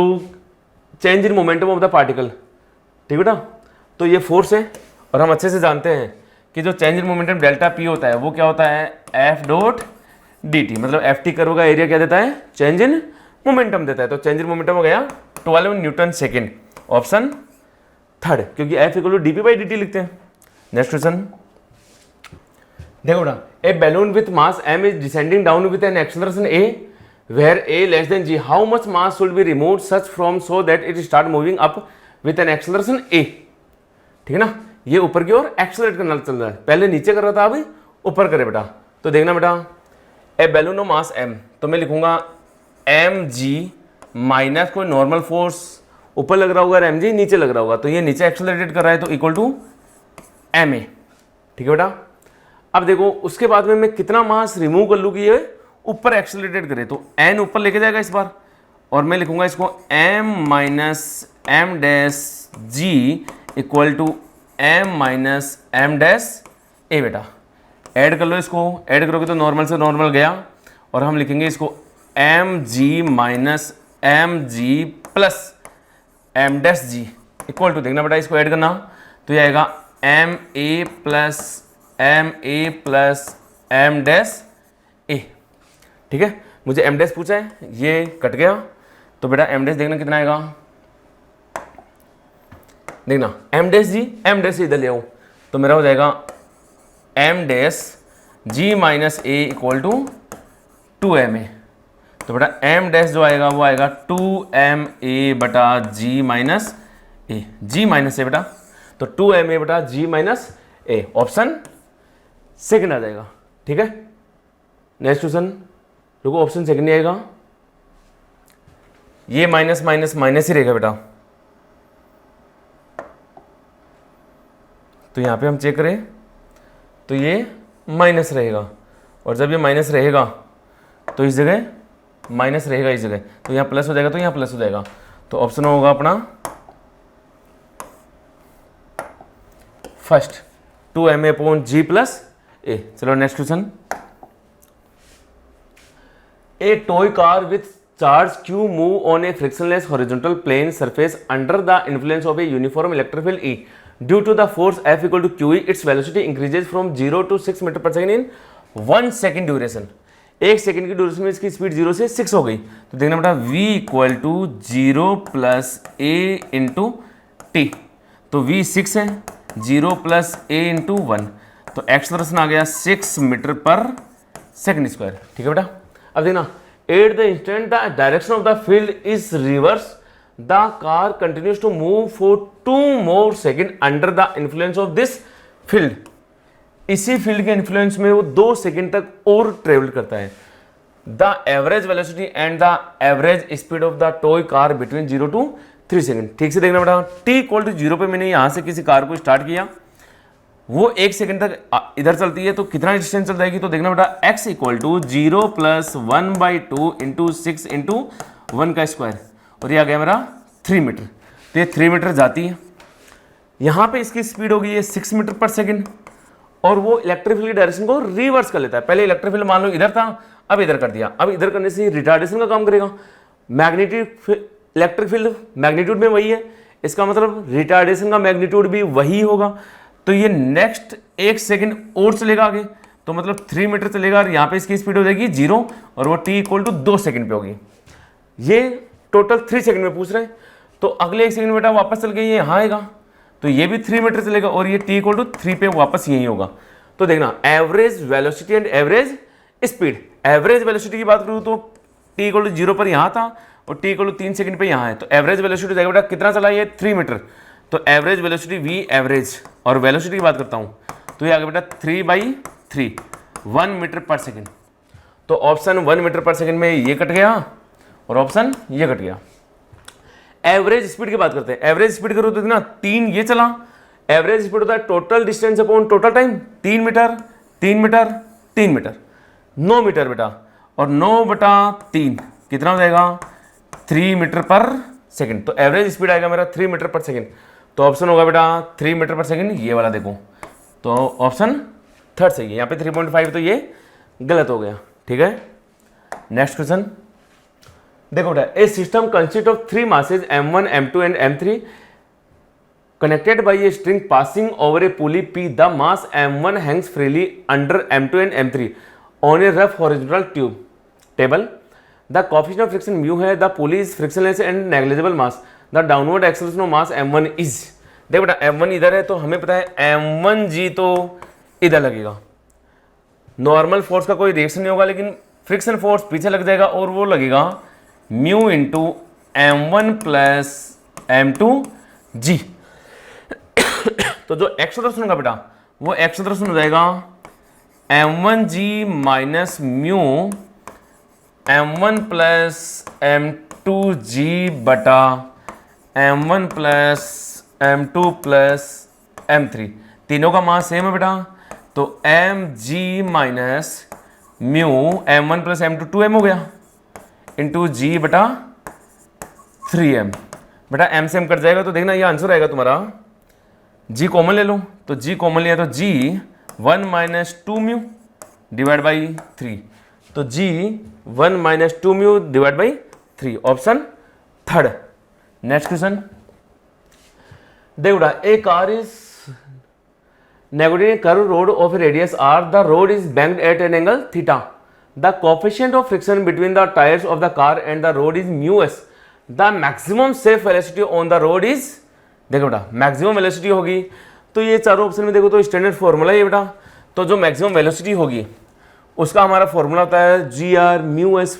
change in momentum of the particle, ठीक बेटा, तो ये फोर्स है, और हम अच्छे से जानते हैं कि जो change in momentum delta P होता है वो क्या होता है F.dt. मतलब FT कर्व का एरिया क्या देता है चेंज इन मोमेंटम देता है. तो चेंज इन मोमेंटम हो गया 12 न्यूटन सेकेंड. ऑप्शन थर्ड, क्योंकि F = dp/dt लिखते हैं. नेक्स्ट क्वेश्चन देखो बेटा. A balloon with mass m is descending down with an acceleration a where a less than g. how much mass should be removed such from so that it start moving up with an acceleration a. ठीक है ना. ये ऊपर की ओर accelerate करना चल रहा है. पहले नीचे कर रहा था, अभी ऊपर करे बेटा. तो देखना बेटा a balloon of mass m, तो मैं लिखूंगा mg माइनस कोई नॉर्मल फोर्स ऊपर लग रहा होगा, mg नीचे लग रहा होगा, तो ये नीचे एक्सेलरेटेड कर रहा है तो इक्वल टू ma. ठीक है बेटा. अब देखो उसके बाद में मैं कितना मास रिमूव कर लूँ कि ये ऊपर एक्सेलरेटेड करे, तो n ऊपर लेके जाएगा इस बार, और मैं लिखूंगा इसको m - m dash g equal to m - m dash a. बेटा ऐड कर लो, इसको ऐड करोगे तो नॉर्मल से नॉर्मल गया, और हम लिखेंगे इसको mg minus mg plus m dash g equal to, देखना बेटा इसको ऐड करना तो ये आएगा ma plus m dash a. ठीक है. मुझे m डैश पूछा है, ये कट गया, तो बेटा m डैश देखना कितना आएगा. देखना m डैश इधर ले आओ तो मेरा हो जाएगा m dash g minus a equal to 2ma. तो बेटा m डैश जो आएगा वो आएगा 2ma बटा g minus a. g minus a बेटा, तो 2ma बटा g minus a. Option second आ जाएगा. ठीक है. नेक्स्ट क्वेश्चन देखो. ऑप्शन सेकंड नहीं आएगा, ये माइनस माइनस माइनस ही रहेगा बेटा. तो यहां पे हम चेक करें तो ये माइनस रहेगा, और जब ये माइनस रहेगा तो इस जगह माइनस रहेगा इस जगह, तो यहाँ प्लस हो जाएगा, तो यहाँ प्लस हो जाएगा. तो ऑप्शन होगा अपना फर्स्ट 2ma/g प्लस a. चलो next question. A toy car with charge q move on a frictionless horizontal plane surface under the influence of a uniform electric field E. Due to the force F = QE, its velocity increases from 0 to 6 metre per second in 1 second duration. 1 second की duration में इसकी speed 0 से 6 हो गई. तो देखना बेटा v = 0 + a into T. तो v 6 है, 0 + a इंटू 1, तो एक्सेलरेशन आ गया 6 मीटर पर सेकेंड स्क्वायर. ठीक है बेटा. अब देखना at the instant the direction of the field is reverse, the car continues to move for 2 more second under the influence of this field. इसी field के इन्फ्लुएंस में वो 2 सेकेंड तक और ट्रेवल करता है. The average velocity and the average speed of the toy car between 0 to 3 second. ठीक से देखना बेटा. t = 0 पे मैंने यहां से किसी कार को स्टार्ट किया, वो 1 सेकेंड तक इधर चलती है, तो कितना डिस्टेंस चल जाएगी. तो देखना बेटा x = 0 + 1/2 इंटू 6 इंटू 1 का स्क्वायर, और ये आ गया मेरा 3 मीटर. तो ये 3 मीटर जाती है. यहाँ पे इसकी स्पीड होगी ये 6 मीटर पर सेकेंड, और वो इलेक्ट्रिक फील्ड की डायरेक्शन को रिवर्स कर लेता है. पहले इलेक्ट्रिक फील्ड मान लो इधर था, अब इधर कर दिया. अब इधर करने से रिटार्डेशन का काम करेगा. मैग्नेटिक इलेक्ट्रिक फील्ड मैग्नीट्यूड में वही है, इसका मतलब रिटार्डेशन का मैग्नीट्यूड भी वही होगा। तो ये नेक्स्ट 1 सेकेंड और चलेगा आगे, तो मतलब 3 मीटर चलेगा और यहाँ पे इसकी स्पीड हो जाएगी 0 और वो t इक्वल टू 2 सेकेंड पे होगी। ये टोटल 3 सेकेंड में पूछ रहे हैं। तो अगले 1 सेकेंड बेटा वापस चल गई, ये यहाँ आएगा, तो ये भी 3 मीटर चलेगा और ये t इक्वल टू 3 पे वापस यही होगा। तो देखना average velocity and average speed. Average velocity की बात करूँ तो t इक्वल टू 0 पर यहाँ था और t इक्वल टू 3 सेकंड पे यहाँ है, तो एवरेज वेलोसिटी जाएगा बेटा कितना चला ये 3 मीटर, तो एवरेज वेलोसिटी v एवरेज। और वेलोसिटी की बात करता हूँ तो ये आगे बेटा 3/3 1 मीटर पर सेकेंड। तो ऑप्शन 1 मीटर पर सेकेंड में ये कट गया और ऑप्शन ये कट गया। एवरेज स्पीड की बात करते हैं। एवरेज स्पीड करो तो ना 3 ये चला, एवरेज स्पीड होता है total distance upon total time, 3 metre 3 metre 3 metre 9 metre बेटा, और 9/3 कितना हो जाएगा 3 मीटर पर सेकेंड। तो एवरेज स्पीड आएगा मेरा 3 मीटर पर सेकेंड। तो ऑप्शन होगा बेटा 3 मीटर पर सेकेंड, ये वाला देखो, तो ऑप्शन थर्ड सही है। यहाँ पे 3.5 तो ये गलत हो गया, ठीक है। नेक्स्ट क्वेश्चन देखो बेटा, a system consist of 3 masses m1 m2 and m3 connected by a string passing over a pulley P. The mass m1 hangs freely under m2 and m3 on a rough horizontal table. The coefficient of friction mu है, the pulley is frictionless and negligible mass. The downward acceleration of mass m1 is. देखो बेटा m1 इधर है तो हमें पता है m1g तो इधर लगेगा। नॉर्मल फोर्स का कोई रिएक्शन नहीं होगा, लेकिन फ्रिक्शन फोर्स पीछे लग जाएगा और वो लगेगा mu into m1 plus m2g। तो जो एक्सेलरेशन होगा बेटा वो एक्सेलरेशन हो जाएगा m1g minus mu m1 plus m2g बटा m1 plus m2 plus m3। तीनों का मास सेम है बेटा, तो mg minus mu m1 plus m2 2m हो गया इंटू g बटा 3m। बेटा m से m कट जाएगा तो देखना ये आंसर आएगा तुम्हारा, g कॉमन ले लो, तो g कॉमन लिया तो g 1 minus 2 mu divide by 3, तो g 1 minus 2 mu divide by 3, option third. Next question देखो बेटा, a car is negotiating curve road of a radius r, the road is banked at an angle theta, the coefficient of friction between the tyres of the car and the road is mu S, the maximum safe velocity on the road is. देखो बेटा maximum velocity होगी तो ये चारों option में देखो तो standard formula है बेटा, तो जो मैक्सिमम वेलोसिटी होगी उसका हमारा फॉर्मूला होता है g R mu S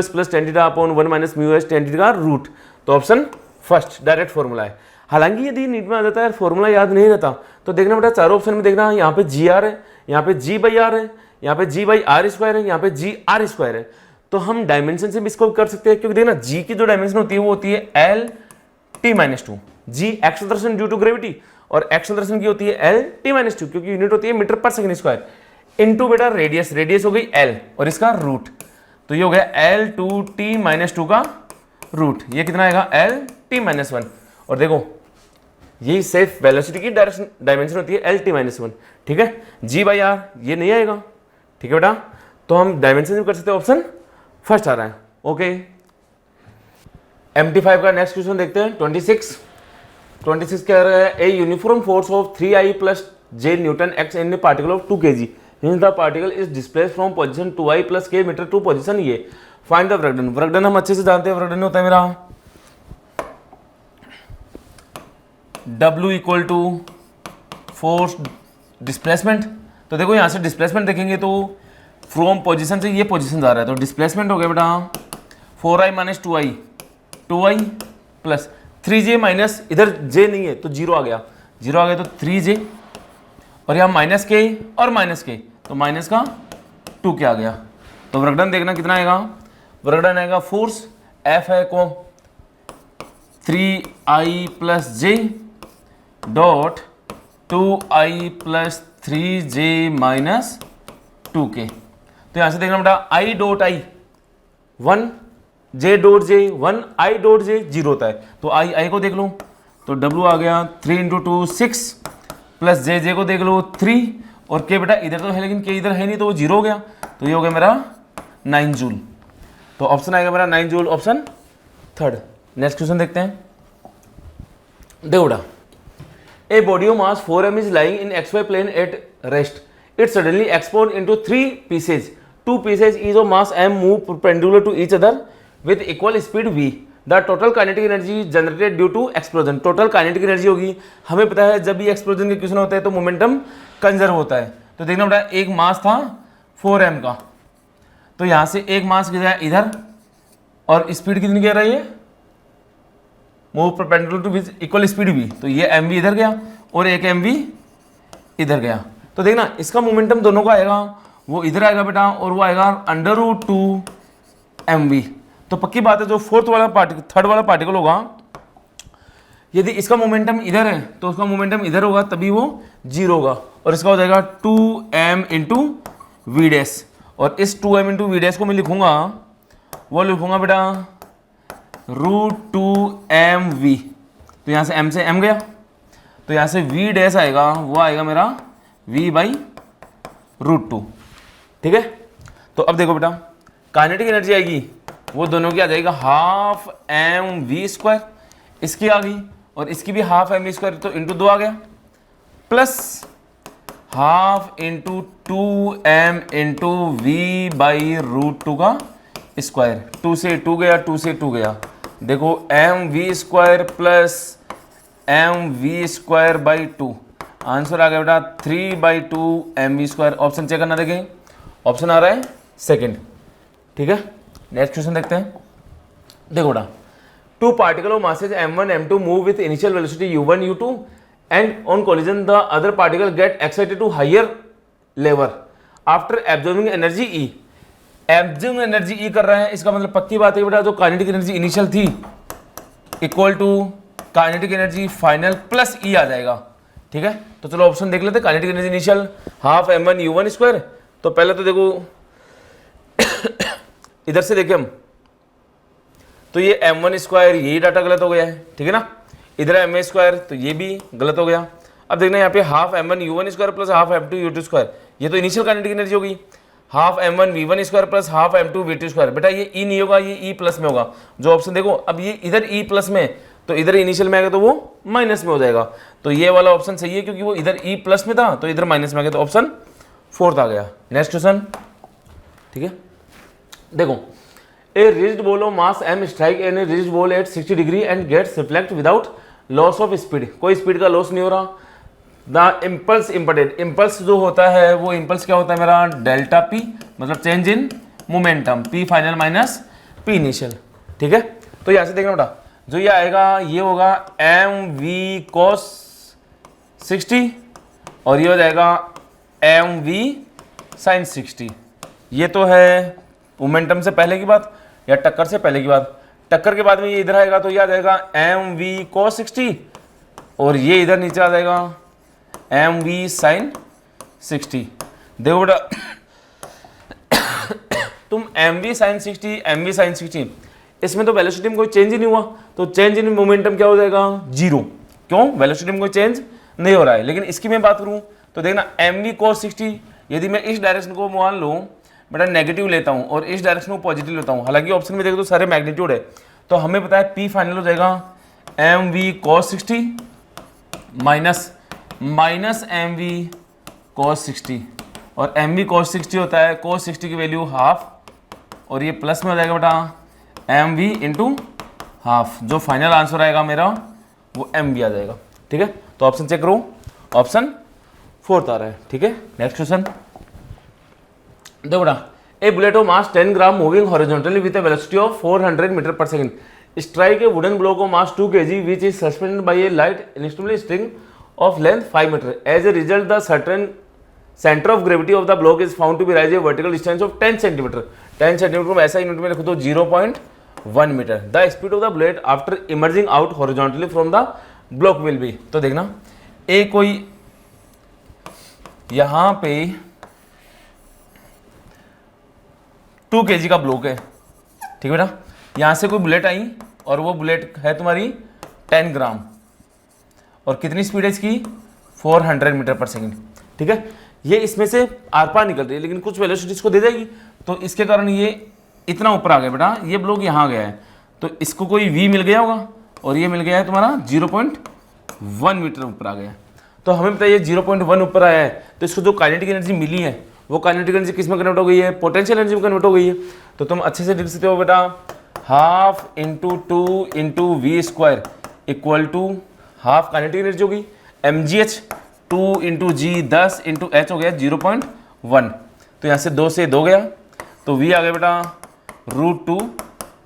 plus tan theta upon 1 minus mu S tan theta का रूट, तो ऑप्शन फर्स्ट डायरेक्ट फॉर्मूला है। हालांकि यदि नीट में आ जाता है फॉर्मूला याद नहीं रहता तो देखना बेटा चारों ऑप्शन में देखना, यहाँ पे जी आर है, यहाँ पे जी बाई आर है, यहाँ पे जी बाई आर स्क्वायर है, यहाँ पे जी आर स्क्वायर है, तो हम डायमेंशन से भी इसको कर सकते हैं, क्योंकि देखना जी की जो डायमेंशन होती है वो होती है L T minus 2, G acceleration due to gravity और एक्सेलरेशन की होती है एल टी माइनस 2, क्योंकि यूनिट होती है metre per second square, into बेटा रेडियस, रेडियस हो गई एल और इसका रूट, तो ये हो गया एल टू टी माइनस 2 का रूट, ये कितना आएगा एल टी माइनस 1। और देखो यही सेफ वेलोसिटी की डायमेंशन होती है एल टी माइनस 1, ठीक है। जी बाई आर ये नहीं आएगा, ठीक है बेटा, तो हम डायमेंशन भी कर सकते हैं, ऑप्शन फर्स्ट आ रहा है, ओके। MT5 का नेक्स्ट क्वेश्चन देखते हैं 26 कह रहा है, a uniform force of 3i plus j newton x in particle of 2 kg, hence the particle is displace from position 2i plus k metre to position ये, find the work done. Work done हम अच्छे से जानते हैं, work done होता है मेरा W equal to force displacement. तो देखो यहाँ से डिस्प्लेसमेंट देखेंगे तो फ्रॉम पोजीशन से ये पोजीशन जा रहा है, तो डिस्प्लेसमेंट हो गया बेटा 4i minus 2i plus 3j minus, इधर j नहीं है तो जीरो आ गया तो 3j, और यहाँ माइनस के और माइनस के, तो माइनस का 2k आ गया। तो वर्क डन देखना कितना आएगा, वर्क डन आएगा फोर्स F है को 3i plus j dot 2i plus 3j minus 2k। तो यहाँ से देखना बेटा i dot i 1, j dot j 1, i dot j 0 होता है, तो i को देख लो तो w आ गया 3 इंटू 2 6 प्लस j को देख लो 3, और k बेटा इधर तो है लेकिन k इधर है नहीं तो वो 0 हो गया, तो ये हो गया मेरा 9 जूल। तो ऑप्शन आएगा मेरा 9 joule, option third. Next question देखते हैं। देखो बेटा, a body of mass 4m is lying in xy plane at rest, it suddenly explode into 3 pieces, 2 pieces each of mass m move perpendicular to each other with equal speed v, the total kinetic energy generated due to explosion. Total kinetic energy होगी, हमें पता है जब भी explosion के question होते हैं तो मोमेंटम कंजर्व होता है। तो देखना बेटा, एक मास था 4m का, तो यहाँ से एक मास गया इधर और स्पीड कितनी कह रही है, move perpendicular to which equal speed v, तो ये mv इधर गया और एक mv इधर गया। तो देखना इसका मोमेंटम दोनों का आएगा, वो इधर आएगा बेटा और वो आएगा √2mv। तो पक्की बात है जो थर्ड वाला पार्टिकल होगा, यदि इसका मोमेंटम इधर है तो उसका मोमेंटम इधर होगा, तभी वो 0 होगा और इसका हो जाएगा 2m इंटू वी डैश। और इस 2m इंटू वी डैश को मैं लिखूंगा, वो लिखूंगा बेटा √2mv। तो यहाँ से m से m गया, तो यहाँ से v डैश आएगा, वो आएगा मेरा v/√2। ठीक है। तो अब देखो बेटा, काइनेटिक एनर्जी आएगी वो दोनों की आ जाएगा ½ mv², इसकी आ गई और इसकी भी ½ mv², तो इंटू 2 आ गया, plus ½ into 2m into v/√2 का स्क्वायर। 2 से 2 गया, 2 से 2 गया, देखो mv² प्लस mv²/2, आंसर आ गया बेटा 3/2mv²। ऑप्शन चेक करना, देखें ऑप्शन आ रहा है सेकंड। ठीक है, नेक्स्ट क्वेश्चन देखते हैं। देखो बेटा, 2 particle of masses m1 m2 move with initial velocity u1 u2 and on collision the other particle get excited to higher level after absorbing energy E। Absorbing energy E कर रहा है, इसका मतलब पक्की बात है बेटा जो काइनेटिक एनर्जी इनिशियल थी equal to kinetic energy final plus E आ जाएगा। ठीक है, तो चलो ऑप्शन देख लेते हैं। Kinetic energy initial ½ m1 u1², तो पहले तो देखो इधर से देखें हम, तो ये m1², यही डाटा गलत हो गया है। ठीक है ना, इधर ma², तो ये भी गलत हो गया। अब देखना यहाँ पे ½ m1 u1² plus ½ m2 u2², ये तो इनिशियल काइनेटिक एनर्जी होगी। ½ m1 v1² plus ½ m2 v2², बेटा ये E नहीं होगा, ये E प्लस में होगा। जो ऑप्शन देखो, अब ये इधर E प्लस में, तो इधर इनिशियल में आएगा तो वो माइनस में हो जाएगा। तो ये वाला ऑप्शन सही है क्योंकि वो इधर E प्लस में था तो इधर माइनस में आ गया, तो ऑप्शन 4 आ गया। Next question. ठीक है, देखो, a rigid ball of mass m strike an a rigid ball at 60 degree and gets reflect without loss of speed, कोई स्पीड का लॉस नहीं हो रहा। द इम्पल्स इम्पोर्टेंट, इम्पल्स जो होता है वो इम्पल्स क्या होता है मेरा, डेल्टा p, मतलब change in momentum, p final minus p initial. ठीक है, तो यहाँ से देखना बेटा, जो ये आएगा ये होगा mv cos 60 और ये हो जाएगा mv sin 60। ये तो है मोमेंटम से पहले की बात या टक्कर से पहले की बात। टक्कर के बाद में ये इधर आएगा तो ये आ जाएगा mv cos 60 और ये इधर नीचे आ जाएगा mv sin 60। देखो बेटा तुम mv sin 60 mv sin 60, इसमें तो वेलोसिटी में कोई चेंज ही नहीं हुआ, तो चेंज इन मोमेंटम क्या हो जाएगा, 0। क्यों, वेलोसिटी में कोई चेंज नहीं हो रहा है। लेकिन इसकी मैं बात करूं तो देखना mv cos 60, यदि मैं इस डायरेक्शन को मान लूँ बेटा नेगेटिव लेता हूं और इस डायरेक्शन को पॉजिटिव लेता हूं, हालांकि ऑप्शन में देखो तो सारे मैग्नीट्यूड है, तो हमें पता है p फाइनल हो जाएगा mv cos 60 minus mv cos 60, और mv cos 60 होता है cos 60 की वैल्यू ½ और ये प्लस में हो जाएगा बेटा mv इंटू ½। जो फाइनल आंसर आएगा मेरा वो mv आ जाएगा। ठीक है, तो ऑप्शन चेक करो, ऑप्शन 4 आ रहा है। ठीक है, नेक्स्ट क्वेश्चन। देखो बेटा, a bullet of mass 10 gram moving horizontally with a velocity of 400 metre per second strike a wooden block of mass 2 kg which is suspended by a light instable string of length 5 metre. As a result the certain centre of gravity of the block is found to be rise A vertical distance of 10 centimetre. 10 centimetre को ऐसा unit में लिखो तो 0.1 metre. The speed of the bullet after emerging out horizontally from the block will be. तो देखना, ए कोई यहां पे 2 kg का ब्लॉक है। ठीक है बेटा, यहां से कोई बुलेट आई और वो बुलेट है तुम्हारी 10 ग्राम और कितनी स्पीड है इसकी, 400 मीटर पर सेकंड। ठीक है, ये इसमें से आर पार निकल रही है लेकिन कुछ वेलोसिटी इसको दे देगी, तो इसके कारण ये इतना ऊपर आ गया बेटा, ये ब्लॉक यहाँ गया है तो इसको कोई v मिल गया होगा और ये मिल गया है तुम्हारा 0.1 मीटर ऊपर आ गया। तो हमें बताइए 0.1 ऊपर आया है तो इसको जो काइनेटिक एनर्जी मिली है वो काइनेटिक एनर्जी किस में कन्वर्ट हो गई है, पोटेंशियल एनर्जी में कन्वर्ट हो गई है। तो तुम अच्छे से लिख सकते हो बेटा, half into 2 into V square equal to half kinetic energy होगी mgh 2 into G 10 into H हो गया 0.1। तो यहाँ से 2 से 2 गया तो v आ गया बेटा √2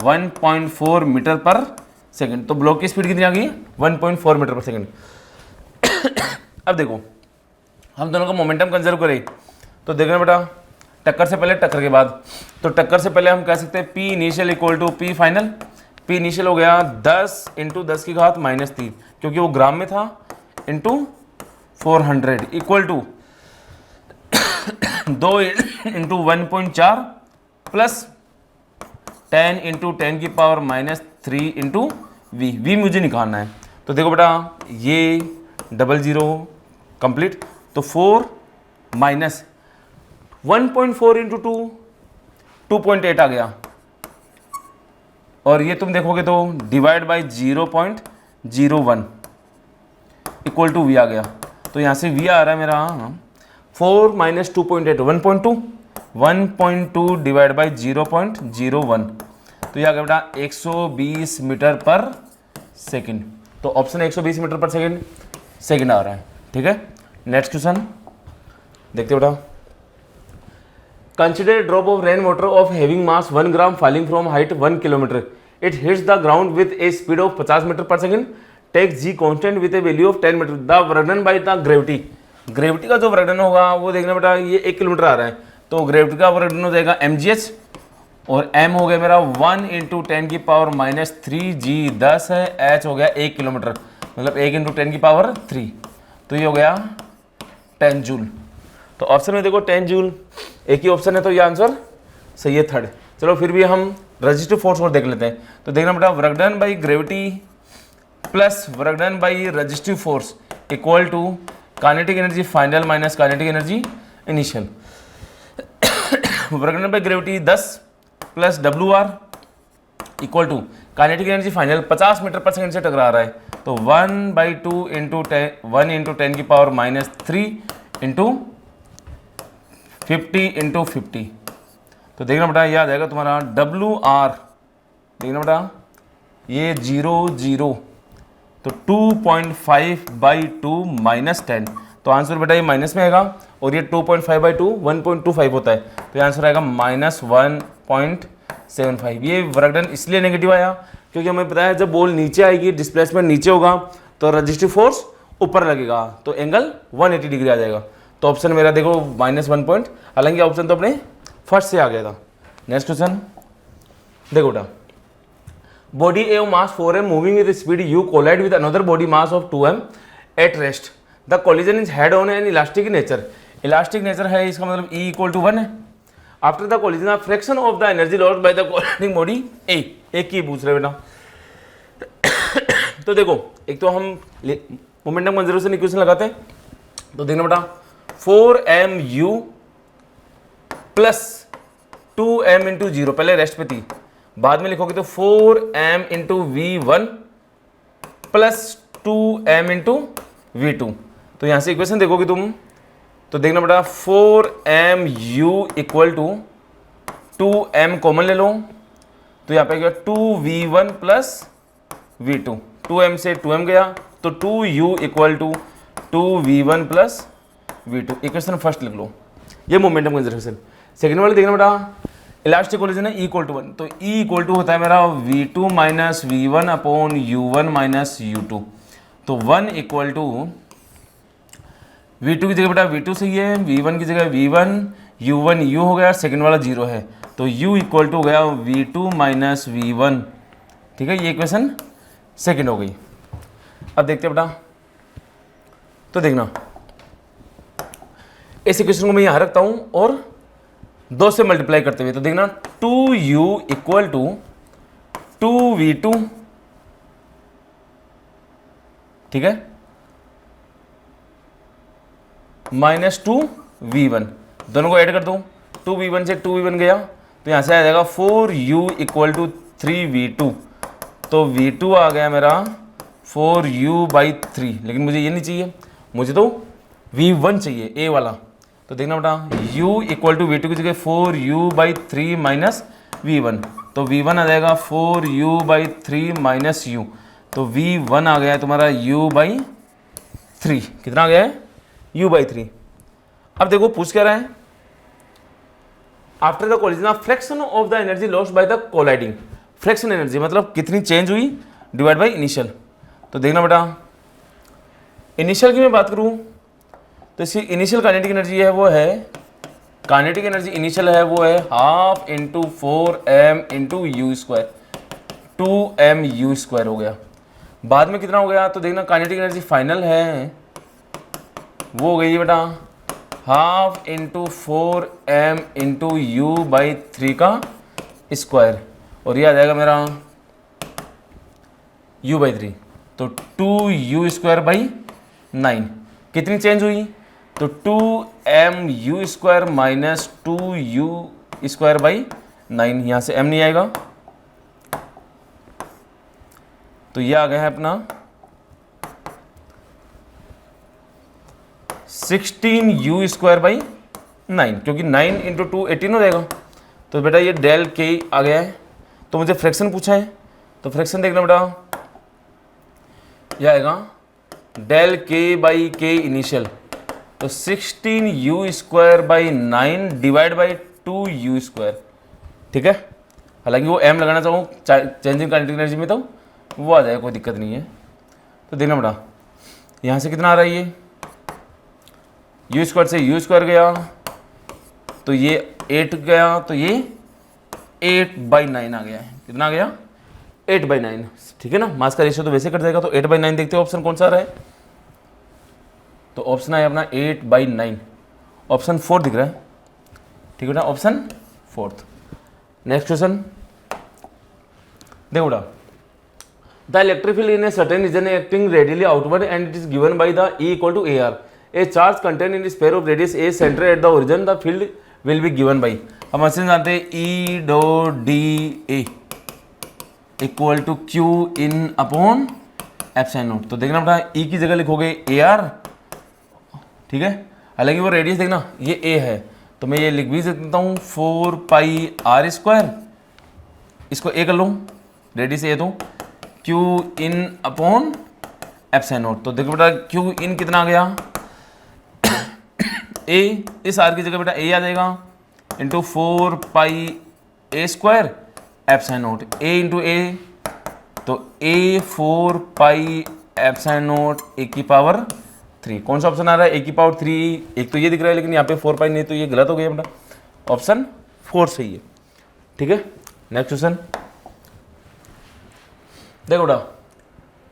1.4 मीटर पर सेकंड। तो ब्लॉक की स्पीड कितनी आ गई, 1.4 मीटर पर सेकंड। अब देखो हम दोनों का मोमेंटम कंजर्व करें तो देखना बेटा, टक्कर से पहले टक्कर के बाद, तो टक्कर से पहले हम कह सकते हैं P initial equal to P final. P initial हो गया 10 इंटू 10 की घात -3 क्योंकि वो ग्राम में था into 400 equal to 2 into 1.4 plus 10 into 10 की पावर -3 इंटू v मुझे निकालना है। तो देखो बेटा ये 00 कंप्लीट, तो 4 माइनस 1.4 इंटू 2.8 आ गया और ये तुम देखोगे तो divide by 0.01 equal to v आ गया। तो यहाँ से v आ रहा है मेरा 4 माइनस 2.8 1.2 डिवाइड बाई 0.01। तो ये आ गया बेटा 120 मीटर पर सेकंड। तो ऑप्शन 120 मीटर पर सेकंड आ रहा है। ठीक है, नेक्स्ट क्वेश्चन देखते बेटा। Consider drop of rain water of having mass 1 gram falling from height 1 kilometre, it hits the ground with a speed of 50 metre per second, take G constant with a value of 10 metre, the work done by the gravity. Gravity का जो वर्डन होगा वो देखना बेटा, ये 1 kilometre आ रहा है तो ग्रेविटी का वर्डन हो जाएगा mgh और m हो गया मेरा 1 इंटू 10 की पावर -3 g 10 है, h हो गया 1 किलोमीटर मतलब 1 इंटू 10 की पावर 3, तो ये हो गया 10 जूल। तो ऑप्शन में देखो 10 जूल एक ही ऑप्शन है तो ये आंसर सही है, थर्ड। चलो फिर भी हम रेजिस्टिव फोर्स और देख लेते हैं। तो देखना बेटा, work done by gravity plus work done by resistive force equal to kinetic energy final minus kinetic energy initial. Work done by gravity 10 plus WR equal to kinetic energy final 50 metre per second से टकरा रहा है तो 1/2 into 1 into 10 की power -3 into 50 into 50। तो देखना बेटा याद आएगा तुम्हारा WR, देखना बेटा ये 0 तो 2.5/2 -10, तो आंसर बेटा ये माइनस में आएगा और ये 2.5/2 1.25 होता है तो ये आंसर आएगा -1.75। ये वर्क डन इसलिए नेगेटिव आया क्योंकि हमें पता है जब बॉल नीचे आएगी डिस्प्लेसमेंट नीचे होगा तो रजिस्टिव फोर्स ऊपर लगेगा तो एंगल 180 डिग्री आ जाएगा। तो ऑप्शन मेरा देखो -1 हालांकि ऑप्शन तो अपने फर्स्ट से आ गया था। नेक्स्ट क्वेश्चन देखो बेटा, body A of mass 4m moving with speed u collide with another body mass of 2m at rest, the collision is head on an elastic nature. Elastic nature है इसका मतलब E = 1 है। After the collision of fraction of the energy lost by the colliding body A, एक ही पूछ रहे बेटा। तो देखो एक तो हम मोमेंटम कंजर्वेशन इक्वेशन लगाते हैं तो देखना बेटा 4mu प्लस 2m इंटू 0, पहले रेस्ट पे थी बाद में लिखोगे तो 4m into v1 plus 2m into v2। तो यहां से इक्वेशन देखोगे तुम तो देखना बेटा 4mu equal to 2m common ले लो तो यहाँ पे गया 2v1 प्लस v2, 2m से 2m गया तो 2u equal to 2v1 plus v2। Equation first लिख लो, ये मोमेंटम कंजर्वेशन। सेकेंड वाले देखना बेटा, इलास्टिक कोलिजन है E = 1 तो E = होता है मेरा v2 minus v1 upon u1 minus u2। तो 1 इक्वल टू v2 की जगह बेटा v2 सही है, v1 की जगह v1, u1 u हो गया, सेकेंड वाला 0 है तो u इक्वल टू हो गया v2 माइनस v1। ठीक है, ये इक्वेशन सेकेंड हो गई। अब देखते हैं बेटा, तो देखना इस इक्वेशन को मैं यहां रखता हूं और 2 से मल्टीप्लाई करते हुए तो देखना 2u इक्वल टू 2v2, ठीक है, माइनस 2v1, दोनों को ऐड कर दो 2v1 से 2v1 गया तो यहां से आ जाएगा 4u इक्वल टू 3v2 तो V2 आ गया मेरा 4u/3, लेकिन मुझे ये नहीं चाहिए, मुझे तो V1 चाहिए, ए वाला। तो देखना बेटा u इक्वल टू V2 की जगह 4u/3 माइनस V1, तो V1 आ जाएगा 4u/3 माइनस u, तो V1 आ गया है तुम्हारा u/3। कितना आ गया है? u/3। अब देखो पूछ क्या रहा है, after the collision of fraction of the energy lost by the colliding. Fraction energy मतलब कितनी चेंज हुई डिवाइड बाय इनिशियल। तो देखना बेटा इनिशियल की मैं बात करूं तो इसकी इनिशियल काइनेटिक एनर्जी है वो है, काइनेटिक एनर्जी इनिशियल है वो है half into 4m into you square, 2mu² हो गया। बाद में कितना हो गया तो देखना काइनेटिक एनर्जी फाइनल है वो हो गई बेटा half into 4m into u/3 का स्क्वायर, और ये आ जाएगा मेरा u/3, तो 2u²/9। कितनी चेंज हुई तो 2mu² माइनस 2u²/9, यहाँ से m नहीं आएगा, तो ये आ गया है अपना 16u²/9, क्योंकि 9 इंटू 2 18 हो जाएगा। तो बेटा ये डेल के आ गया है। तो मुझे फ्रैक्शन पूछा है, तो फ्रैक्शन देखना बेटा यह आएगा डेल k/k इनिशियल, तो 16u²/9 डिवाइड बाई 2u²। ठीक है, हालांकि वो m लगाना चाहूँ चेंजिंग काइनेटिक एनर्जी में तो वो आ जाएगा, कोई दिक्कत नहीं है। तो देखना बेटा यहाँ से कितना आ रहा है, ये u² से u² गया तो ये 8 गया, तो ये 8/9 आ गया है। कितना आ गया 8/9। ठीक है ना, मास का रेशियो तो वैसे कट जाएगा, तो 8/9 देखते हो ऑप्शन कौन सा आ रहा है, तो ऑप्शन है अपना 8/9, ऑप्शन 4 दिख रहा है। ठीक है ना, ऑप्शन 4। नेक्स्ट क्वेश्चन देखो बेटा, the electric field in a certain region acting radially outward and it is given by the E equal to AR, a charge contain in sphere of radius a centre at the origin, the field will be given by. हम अच्छे से जानते हैं E.dA equal to Q in upon epsilon naught. तो देखना बेटा E की जगह लिखोगे AR, ठीक है, हालांकि वो रेडियस देखना ये A है, तो मैं ये लिख भी सकता हूँ 4πr², इसको A कर लूँ, रेडियस A तो Q in upon epsilon naught. तो देखो बेटा Q इन कितना आ गया A, इस R की जगह बेटा A आ जाएगा into 4πa² epsilon not, A into A, तो A 4πε0 A⁻3। कौन सा ऑप्शन आ रहा है A⁻3, एक तो ये दिख रहा है लेकिन यहाँ पे 4π नहीं, तो ये गलत हो गया बेटा, ऑप्शन 4 सही है। ठीक है, नेक्स्ट क्वेश्चन देखो बेटा,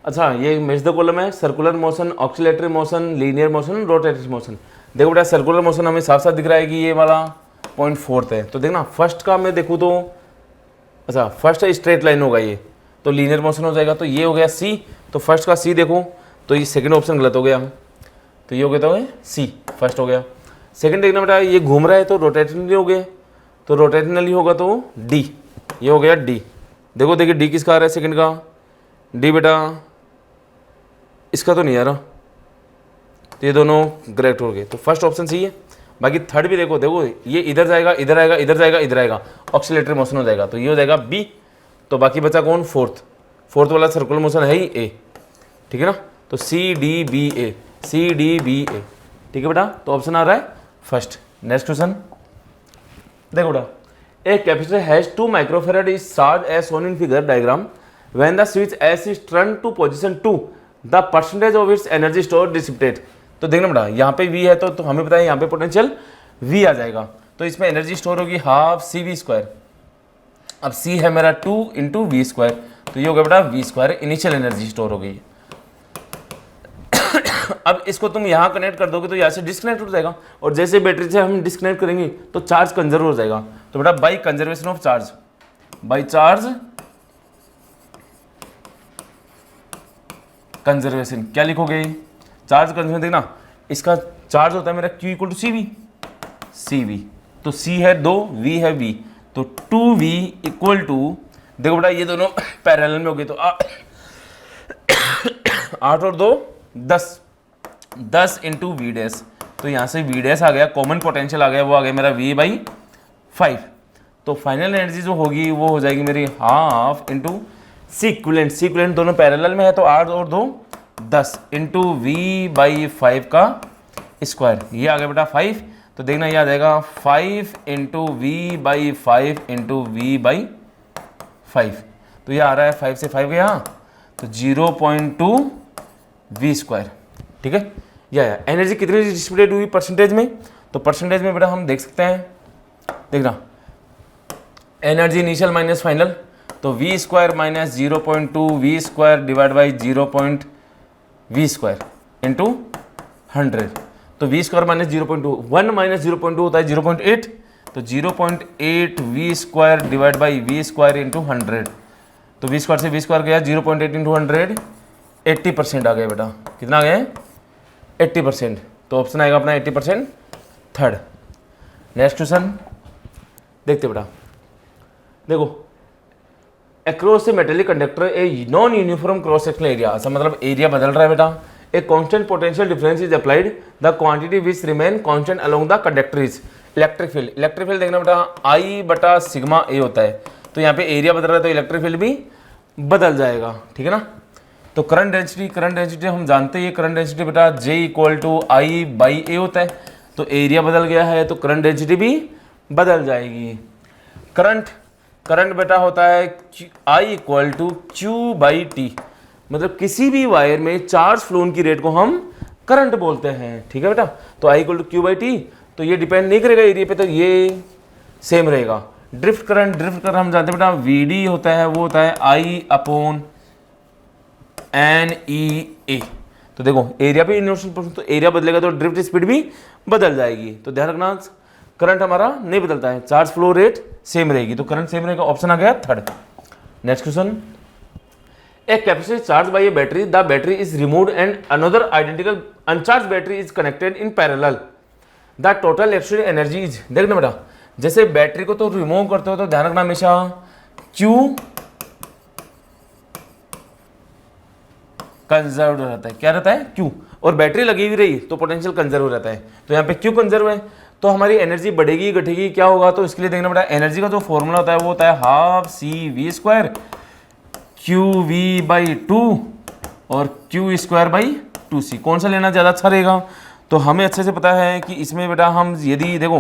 अच्छा ये मेज द कॉलम है, circular motion, oscillatory motion, linear motion, rotatory motion. देखो बेटा सर्कुलर मोशन हमें साफ साफ दिख रहा है कि ये वाला पॉइंट 4 है, तो देखना फर्स्ट का मैं देखूँ तो अच्छा फर्स्ट स्ट्रेट लाइन होगा ये, तो लीनियर मोशन हो जाएगा, तो ये हो गया C, तो फर्स्ट का C देखो तो ये सेकंड ऑप्शन गलत हो गया, तो ये हो गया तो C फर्स्ट हो गया। सेकंड देखना बेटा ये घूम रहा है तो रोटेशनली हो गया, तो रोटेशनली होगा तो D, ये हो गया D। देखो देखिए D किसका आ रहा है सेकंड का, D बेटा इसका तो नहीं आ रहा, तो ये दोनों करेक्ट हो गए, तो फर्स्ट ऑप्शन सही है। बाकी थर्ड भी देखो, देखो ये इधर जाएगा, इधर आएगा, इधर जाएगा, इधर आएगा, ऑक्सीलेटरी मोशन हो जाएगा, तो ये हो जाएगा B। तो बाकी बचा कौन, फोर्थ वाला सर्कुलर मोशन है ही A। ठीक है ना, तो CDBA, CDBA। ठीक है बेटा, तो ऑप्शन आ रहा है फर्स्ट। नेक्स्ट क्वेश्चन देखो बेटा, a capacitor has 2 microfarad is charge as shown in figure diagram, when the switch S is turn to position 2 the percentage of its energy store dissipate. तो देखना बेटा यहाँ पे V है तो हमें पता है यहाँ पे पोटेंशियल V आ जाएगा, तो इसमें एनर्जी स्टोर होगी हाफ CV²। अब C है मेरा 2 इंटू V², तो ये हो गया बेटा V², इनिशियल एनर्जी स्टोर हो गई। अब इसको तुम यहाँ कनेक्ट कर दोगे तो यहाँ से डिस्कनेक्ट हो जाएगा, और जैसे बैटरी से हम डिस्कनेक्ट करेंगे तो चार्ज कंजर्व हो जाएगा। तो बेटा by conservation of charge, by charge conservation क्या लिखोगे, चार्ज कंजर्वेशन देखना इसका चार्ज होता है मेरा Q इक्वल टू CV, तो C है 2, V है V, तो 2V इक्वल टू देखो बेटा ये दोनों पैरेलल में हो गए, तो 8 और 2 10, 10 इंटू वी डैश, तो यहाँ से वी डैश आ गया, कॉमन पोटेंशियल आ गया, वो आ गया मेरा V बाई 5। तो फाइनल एनर्जी जो होगी वो हो जाएगी मेरी half into C equivalent, C equivalent दोनों पैरेलल में है, तो 8 और 2 10 इंटू वी बाई 5 का स्क्वायर, ये आ गया बेटा 5। तो देखना ये आ जाएगा 5 into V by 5 into V by 5, तो ये आ रहा है 5 से 5 गया, तो 0.2 वी स्क्वायर। ठीक है, या एनर्जी कितनी डिस्ट्रीब्यूटेड हुई परसेंटेज में, तो परसेंटेज में बेटा हम देख सकते हैं, देखना एनर्जी इनिशियल माइनस फाइनल, तो V square minus 0.2 V square divide by 0.v square into 100, तो वी स्क्वायर माइनस 0.2, 1 माइनस 0.2 होता है 0.8, तो 0.8 V square divide by V square into 100, तो वी स्क्वायर से वी स्क्वायर गया 0.8 इंटू 100, 80% आ गया बेटा, कितना आ गया 80%, तो ऑप्शन आएगा अपना 80% थर्ड। नेक्स्ट क्वेश्चन देखते बेटा, देखो across A metallic conductor a non uniform cross sectional area, ऐसा मतलब एरिया बदल रहा है बेटा, a constant potential difference is applied, the quantity which remain constant along the conductor is electric field. Electric field देखना बेटा आई बटा सिग्मा ए होता है, तो यहाँ पे एरिया बदल रहा है तो इलेक्ट्रिक फील्ड भी बदल जाएगा, ठीक है ना। तो करंट डेंसिटी हम जानते हैं, करंट डेंसिटी बेटा J equal to I by A होता है, तो एरिया बदल गया है तो करंट डेंसिटी भी बदल जाएगी। करंट बेटा होता है I equal to Q by T, मतलब किसी भी वायर में चार्ज फ्लो की रेट को हम करंट बोलते हैं, ठीक है बेटा। तो I equal to Q by T, तो ये डिपेंड नहीं करेगा एरिया पे, तो ये सेम रहेगा। ड्रिफ्ट करंट हम जानते हैं बेटा VD होता है, वो होता है I अपॉन NEA। तो देखो एरिया पे इनर्शियल, तो एरिया बदलेगा तो ड्रिफ्ट स्पीड भी बदल जाएगी, तो ध्यान रखना करंट हमारा नहीं बदलता है, चार्ज फ्लो रेट सेम रहेगी, तो करंट सेम रहेगा, ऑप्शन आ गया third. Next question, a capacitor charge by A battery, the battery is removed and another identical अनचार्ज battery is connected in parallel, the total electric energy is. देखना बेटा जैसे battery को तो remove करते हो तो ध्यान रखना हमेशा Q कंजर्व रहता है, क्या रहता है Q, और बैटरी लगी हुई रही तो पोटेंशियल कंजर्व रहता है, तो यहाँ पे Q कंजर्व है, तो हमारी एनर्जी बढ़ेगी घटेगी क्या होगा, तो इसके लिए देखना बेटा एनर्जी का जो फॉर्मूला होता है वो होता है half C V square Q V by 2 और क्यू स्क्वायर बाई 2c। कौन सा लेना ज़्यादा अच्छा रहेगा, तो हमें अच्छे से पता है कि इसमें बेटा हम यदि देखो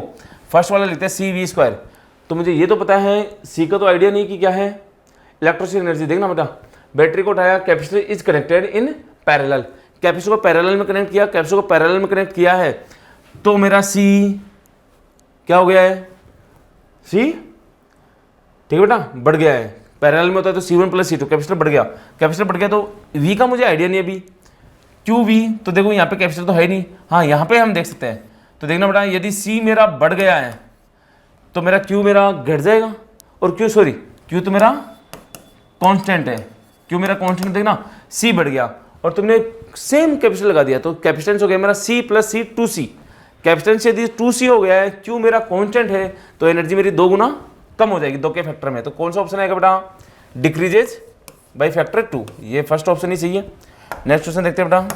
फर्स्ट वाला लेते हैं सी वी स्क्वायर, तो मुझे ये तो पता है सी का तो आइडिया नहीं कि क्या है इलेक्ट्रोस्टैटिक एनर्जी। देखना बेटा बैटरी को उठाया, capacitor is connected in parallel, capacitor को पैरेलल में कनेक्ट किया, कैपेसिटर को पैरेलल में कनेक्ट किया है, तो मेरा सी क्या हो गया है सी, ठीक है बेटा बढ़ गया है, पैरेलल में होता है तो C1 प्लस C2, कैपेसिटर बढ़ गया, तो V का मुझे आइडिया नहीं है अभी, क्यू वी, तो देखो यहाँ पे कैपेसिटर तो है नहीं, हाँ यहाँ पे हम देख सकते हैं, तो देखना बेटा यदि C मेरा बढ़ गया है तो मेरा Q मेरा घट जाएगा, और Q तो मेरा कांस्टेंट है, Q मेरा कांस्टेंट, देखना C बढ़ गया और तुमने सेम कैपेसिटर लगा दिया, तो कैपेसिटेंस हो गया मेरा C plus C 2C, capacitance यदि 2C हो गया है, Q मेरा कांस्टेंट है, तो एनर्जी मेरी 2 गुना कम हो जाएगी 2 के फैक्टर में, तो कौन सा ऑप्शन आएगा बेटा डिक्रीजेज बाय फैक्टर 2, ये फर्स्ट ऑप्शन ही चाहिए। नेक्स्ट क्वेश्चन देखते हैं बेटा,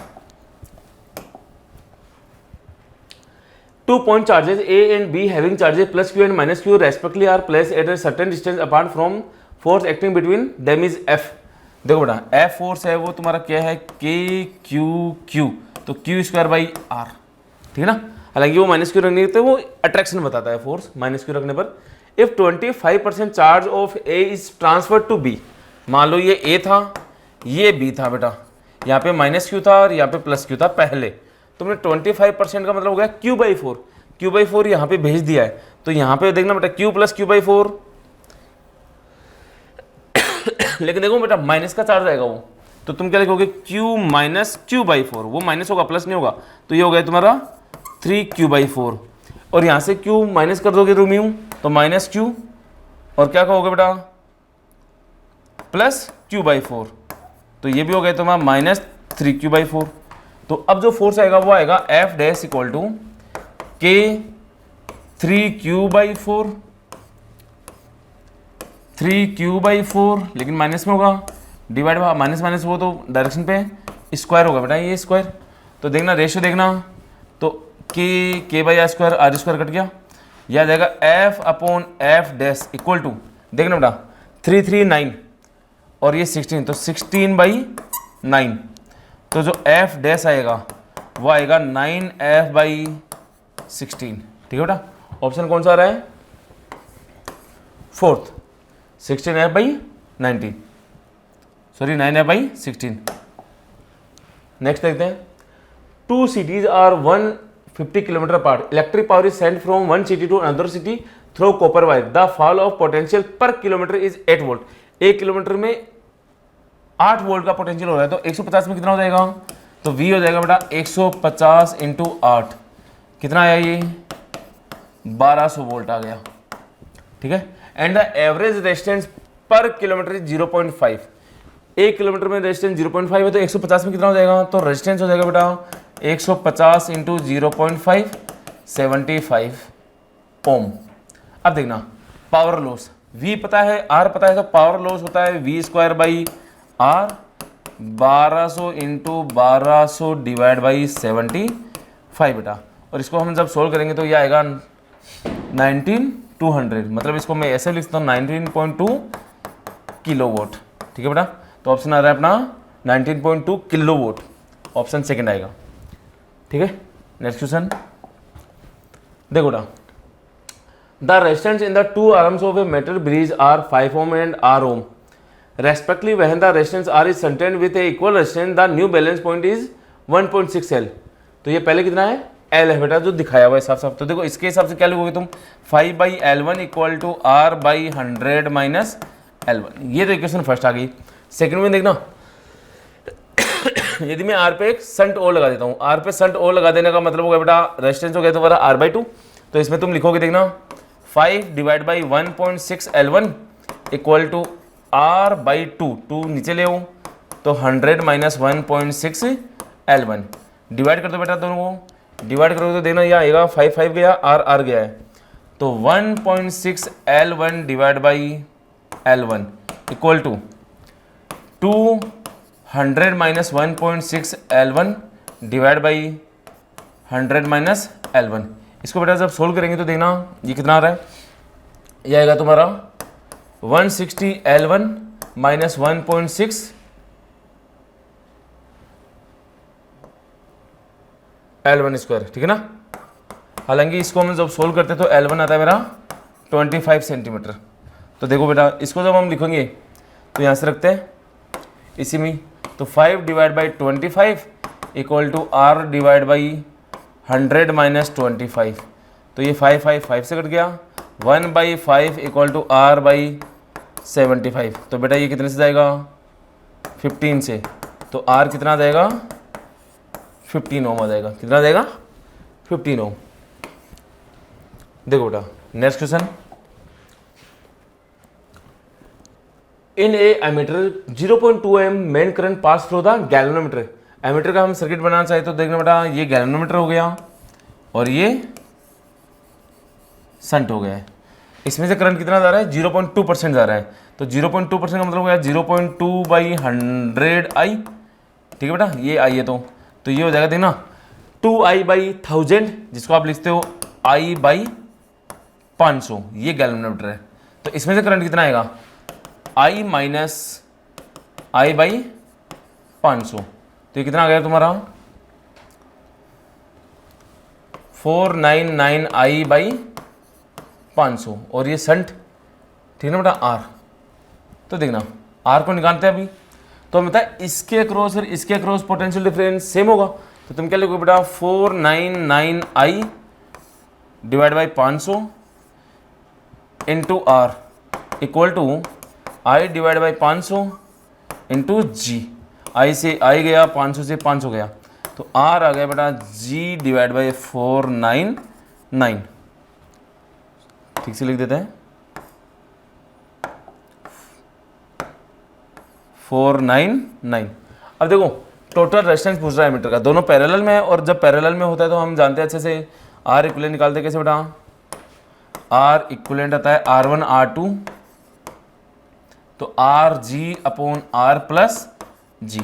2 point charges A and B having charges plus Q and minus Q respectively are placed at a certain distance apart from force acting between them is F। देखो बेटा F force है वो तुम्हारा क्या है KQQ, तो Q स्क्वायर बाई R, ठीक है ना। हालांकि वो माइनस क्यू रखने तो वो अट्रैक्शन बताता है फोर्स, माइनस क्यू रखने पर if 25% charge of A is transfer to B, मान लो ये A था ये B था बेटा, यहाँ पे माइनस क्यू था और यहाँ पे प्लस क्यू था पहले, तुमने 25% का मतलब हो गया क्यू बाई फोर यहाँ पे भेज दिया है, तो यहाँ पे देखना बेटा क्यू प्लस क्यू बाई 4, लेकिन देखो बेटा माइनस का चार्ज आएगा वो, तो तुम क्या लिखोगे क्यू माइनस क्यू बाई 4, वो माइनस होगा प्लस नहीं होगा, तो ये हो गया तुम्हारा 3Q/4, और यहाँ से क्यू माइनस कर दोगे रूम्यू तो माइनस क्यू, और क्या कहोगे बेटा प्लस Q/4, तो ये भी हो गया तुम्हारा माइनस 3Q/4। तो अब जो फोर्स आएगा वो आएगा F dash equal to K 3Q/4, 3q/4, लेकिन माइनस में होगा, डिवाइड बाय माइनस माइनस वो तो डायरेक्शन पे स्क्वायर होगा बेटा, ये स्क्वायर। तो देखना रेशियो देखना, तो k/r² r² कट गया, यह आ जाएगा f/f इक्वल टू, देखना बेटा 339 और ये 16, तो 16/9, तो जो f' आएगा वो आएगा 9f/16। ठीक है बेटा, ऑप्शन कौन सा आ रहा है? Fourth, 16f/19, sorry 9f/16। Next देखते हैं, 2 cities are 150 kilometre apart, electric power is sent from one city to another city through copper wire, the fall of potential per kilometre is 8 volt. 1 kilometre में 8 volt का potential हो रहा है, तो 150 में कितना हो जाएगा? तो V हो जाएगा बेटा 150 × 8, कितना आया ये? 1200 वोल्ट आ गया। ठीक है, एंड द एवरेज रेजिस्टेंस पर किलोमीटर इज 0.5। 1 किलोमीटर में रेजिस्टेंस 0.5 है, तो 150 में कितना हो जाएगा? तो रेजिस्टेंस हो जाएगा बेटा 150 × 0.5, 75 ओम। अब देखना पावर लॉस, V पता है, R पता है, तो पावर लॉस होता है V²/R, 1200 × 1200 डिवाइड बाई 75 बेटा। और इसको हम जब सोल्व करेंगे तो ये आएगा 19,200, मतलब इसको मैं ऐसे लिखता हूँ 19.2 किलोवाट। ठीक है बेटा, तो ऑप्शन आ रहा है अपना 19.2 किलोवाट, ऑप्शन सेकंड आएगा। ठीक है, नेक्स्ट क्वेश्चन देखो बेटा, the resistance in the 2 arms of a metal bridge are 5 ohm and R ohm respectively when the resistance R is contained with a equal resistance the new balance point is 1.6 L। तो ये पहले कितना है? L है बेटा, जो दिखाया हुआ है साफ साफ। तो देखो इसके हिसाब से क्या लिखोगे तुम? 5/L1 equal to R/100 - L1। ये तो इक्वेशन फर्स्ट आ गई। सेकंड में देखना, यदि मैं R पे एक संट ओ लगा देता हूँ, R पे संट ओ लगा देने का मतलब हो गया बेटा रेजिस्टेंस हो गया तुम्हारा R/2। तो इसमें तुम लिखोगे देखना 5 divide by 1.6 L1 equal to R/2, 2 नीचे ले आओ, तो 100 - 1.6 L1 डिवाइड कर दो बेटा, दोनों को डिवाइड करोगे तो देना, यह आएगा 5 गया, R गया है, तो 1.6 L1 divide by L1 equal to 200 - 1.6 L1 divide by 100 - L1। इसको बेटा जब सोल्व करेंगे तो देखना ये कितना आ रहा है, ये आएगा तुम्हारा 160 L1 - 1.6 L1 स्क्वायर। ठीक है ना, हालांकि इसको हम जब सोल्व करते हैं तो L1 आता है मेरा 25 सेंटीमीटर। तो देखो बेटा इसको जब हम लिखेंगे तो यहाँ से रखते हैं इसी में, तो 5 divide by 25 equal to R divide by 100 - 25, तो ये 5 से कट गया, 1/5 इक्वल टू R/75। तो बेटा ये कितने से जाएगा? 15 से, तो R कितना आ जाएगा? 15 ओम आ जाएगा। कितना आ जाएगा? 15 ओम। देखो बेटा next question, in a ammeter 0.2 M main current pass through the galvanometer. Ammeter का हम सर्किट बनाना चाहे तो देखना बेटा ये गैल्वेनोमीटर हो गया और ये संट हो गया है। इसमें से करंट कितना जा रहा है? 0.2% जा रहा है, तो 0.2% का मतलब हो गया 0.2/100I। ठीक है बेटा, ये आई है, तो ये हो जाएगा देखना 2I/1000, जिसको आप लिखते हो I/500। ये गैल्वेनोमीटर है, तो इसमें से करंट कितना आएगा? I - I/500, तो ये कितना आ गया तुम्हारा? 499I/500, और ये संट। ठीक है ना बेटा, R। तो देखना R को निकालते हैं अभी, तो हम बताए इसके अक्रॉस और इसके अक्रॉस पोटेंशियल डिफरेंस सेम होगा, तो तुम क्या लिखोगे बेटा 499I divide by 500 into R equal to I divide by 500 into G। I से I गया, 500 से 500 गया, तो R आ गया बेटा G डिवाइड बाई 499। ठीक से लिख देते हैं 499। अब देखो टोटल रेजिस्टेंस पूछ रहा है मीटर का, दोनों पैरेलल में है, और जब पैरेलल में होता है तो हम जानते हैं अच्छे से R इक्विवेलेंट निकालते हैं। कैसे बेटा? R इक्विवेलेंट आता है R1 R2 तो R G upon R plus G.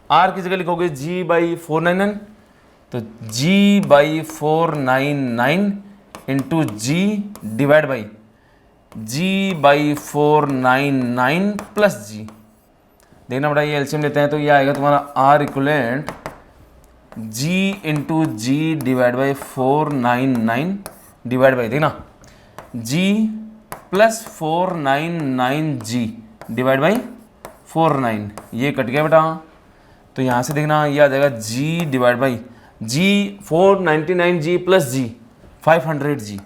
R की जगह लिखोगे जी बाई 499, तो G by 499 into G divide by G by 499 plus G. देखना बेटा ये एलसीएम लेते हैं तो ये आएगा तुम्हारा R equivalent G into G divide by 499 divide by, देखना G plus 499 G divide by 49, ये कट गया बेटा। तो यहाँ से देखना ये आ जाएगा G divide by G 499 G plus G 500 G,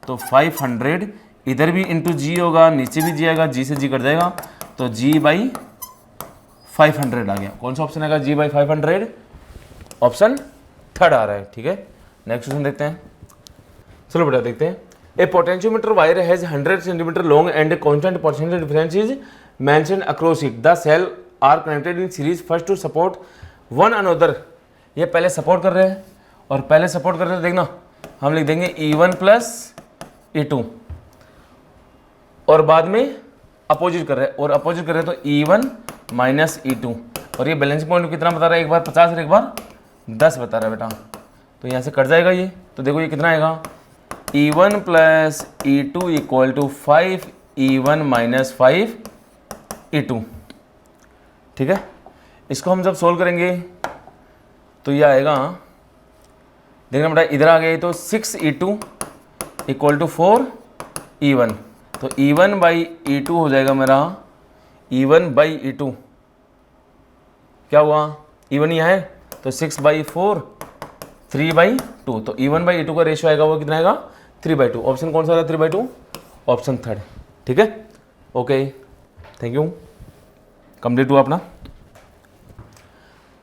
तो 500 इधर भी इंटू जी होगा, नीचे भी जी आएगा, जी से जी कट जाएगा, तो जी बाई 500 आ गया। कौन सा ऑप्शन आएगा? जी बाई 500, ऑप्शन थर्ड आ रहा है। ठीक है, नेक्स्ट क्वेश्चन देखते हैं। चलो बेटा देखते हैं। A potentiometer wire has 100 centimetre long and constant potential difference is mentioned across it. The cell are connected in series first to support one another. ये पहले सपोर्ट कर रहे हैं और पहले सपोर्ट कर रहे हैं, देखना हम लिख देंगे E1 प्लस E2 और बाद में अपोजिट कर रहे हैं और अपोजिट कर रहे हैं तो E1 माइनस E2। और ये बैलेंसिंग पॉइंट कितना बता रहा है? एक बार 50 और एक बार 10 बता रहा है बेटा। तो यहाँ से कट जाएगा ये, तो देखो ये कितना आएगा E1 plus E2 equal to 5 E1 minus 5 E2। ठीक है, इसको हम जब सोल्व करेंगे तो ये आएगा, देखना बेटा इधर आ गए तो 6 E2 इक्वल टू 4 E1, तो E1 बाई E2 हो जाएगा मेरा E1 बाई E2। क्या हुआ? E1 यहाँ है तो 6 बाई 4 3 बाई 2, तो E1 बाई E2 का रेशियो आएगा वो कितना आएगा? 3 बाई 2। ऑप्शन कौन सा है? 3 बाई 2, ऑप्शन थर्ड। ठीक है, ओके, थैंक यू, कंप्लीट हुआ अपना।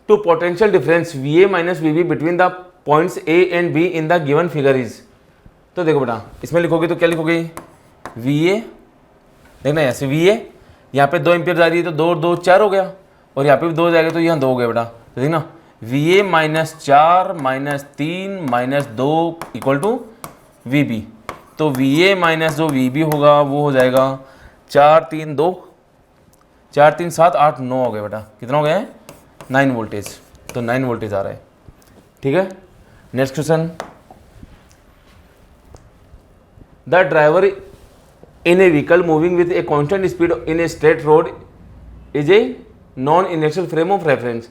Two potential difference VA minus VB between the points A and B in the given figure is. तो देखो बेटा इसमें लिखोगे तो क्या लिखोगे? VA, देखना ऐसे VA यहाँ पे 2 एम्पियर जा रही है तो 2 2 4 हो गया, और यहाँ पे भी 2 जाएगा तो यहाँ 2 हो गया बेटा। तो देखना VA minus 4 minus 3 minus 2 equal to VB। तो VA माइनस जो VB होगा वो हो जाएगा 4 3 2 4 3 7 8 9 हो गया बेटा। कितना हो गया है? 9 वोल्टेज। तो 9 वोल्टेज आ रहा है। ठीक है, next question. The driver in A vehicle moving with a constant speed in a straight road is a non inertial frame of reference.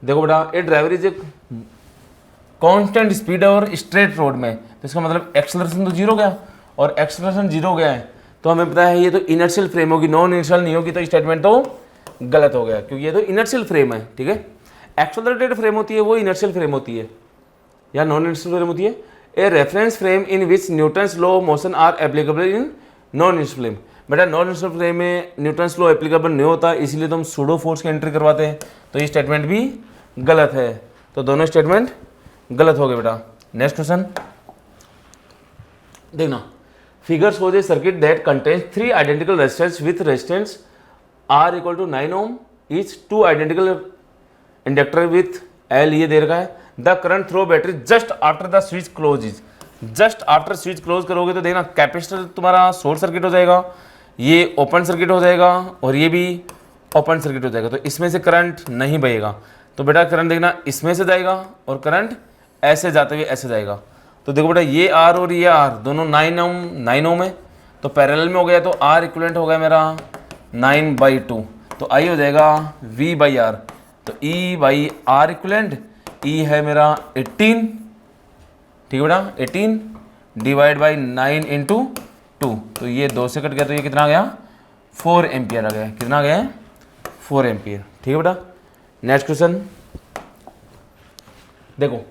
देखो बेटा ये driver is a constant speed और स्ट्रेट रोड में, तो इसका मतलब एक्सेलरेशन तो 0 गया, और एक्सेलरेशन 0 गया है तो हमें पता है ये तो इनर्शियल फ्रेम होगी, नॉन इनर्शियल नहीं होगी, तो स्टेटमेंट तो गलत हो गया क्योंकि ये तो इनर्शियल फ्रेम है। ठीक है, एक्सेलरेटेड फ्रेम होती है वो इनर्शियल फ्रेम होती है या नॉन इनर्शियल फ्रेम होती है। A reference frame in which Newton's law of motion are applicable in non inertial frame. बेटा नॉन इनर्शियल फ्रेम में न्यूटन्स लॉ एप्लीकेबल नहीं होता, इसीलिए तो हम सूडो फोर्स की एंट्री करवाते हैं, तो ये स्टेटमेंट भी गलत है। तो दोनों स्टेटमेंट गलत हो गए बेटा। नेक्स्ट क्वेश्चन देखना। Figure shows a circuit that contains 3 identical resistance with resistance R equal to 9 ohm each 2 identical inductor with L ये दे रखा है। The current through battery just after the switch close is. Just after switch close करोगे तो देखना capacitor तुम्हारा short circuit हो जाएगा, ये ओपन सर्किट हो जाएगा और ये भी ओपन सर्किट हो जाएगा, तो इसमें से करंट नहीं बहेगा। तो बेटा करंट देखना इसमें से जाएगा और करंट ऐसे जाते हुए ऐसे जाएगा। तो देखो बेटा ये R और ये R दोनों 9 ओम है, तो पैरेलल में हो गया, तो R इक्विवेलेंट हो गया मेरा 9/2, तो I हो जाएगा V/R। तो E/R इक्विवेलेंट, E है मेरा 18, ठीक है बेटा 18 डिवाइड बाई 9 इंटू 2, तो ये 2 से कट गया तो ये कितना आ गया? 4 एम्पियर आ गया। कितना आ गया? 4 एम्पियर। ठीक है बेटा, नेक्स्ट क्वेश्चन देखो।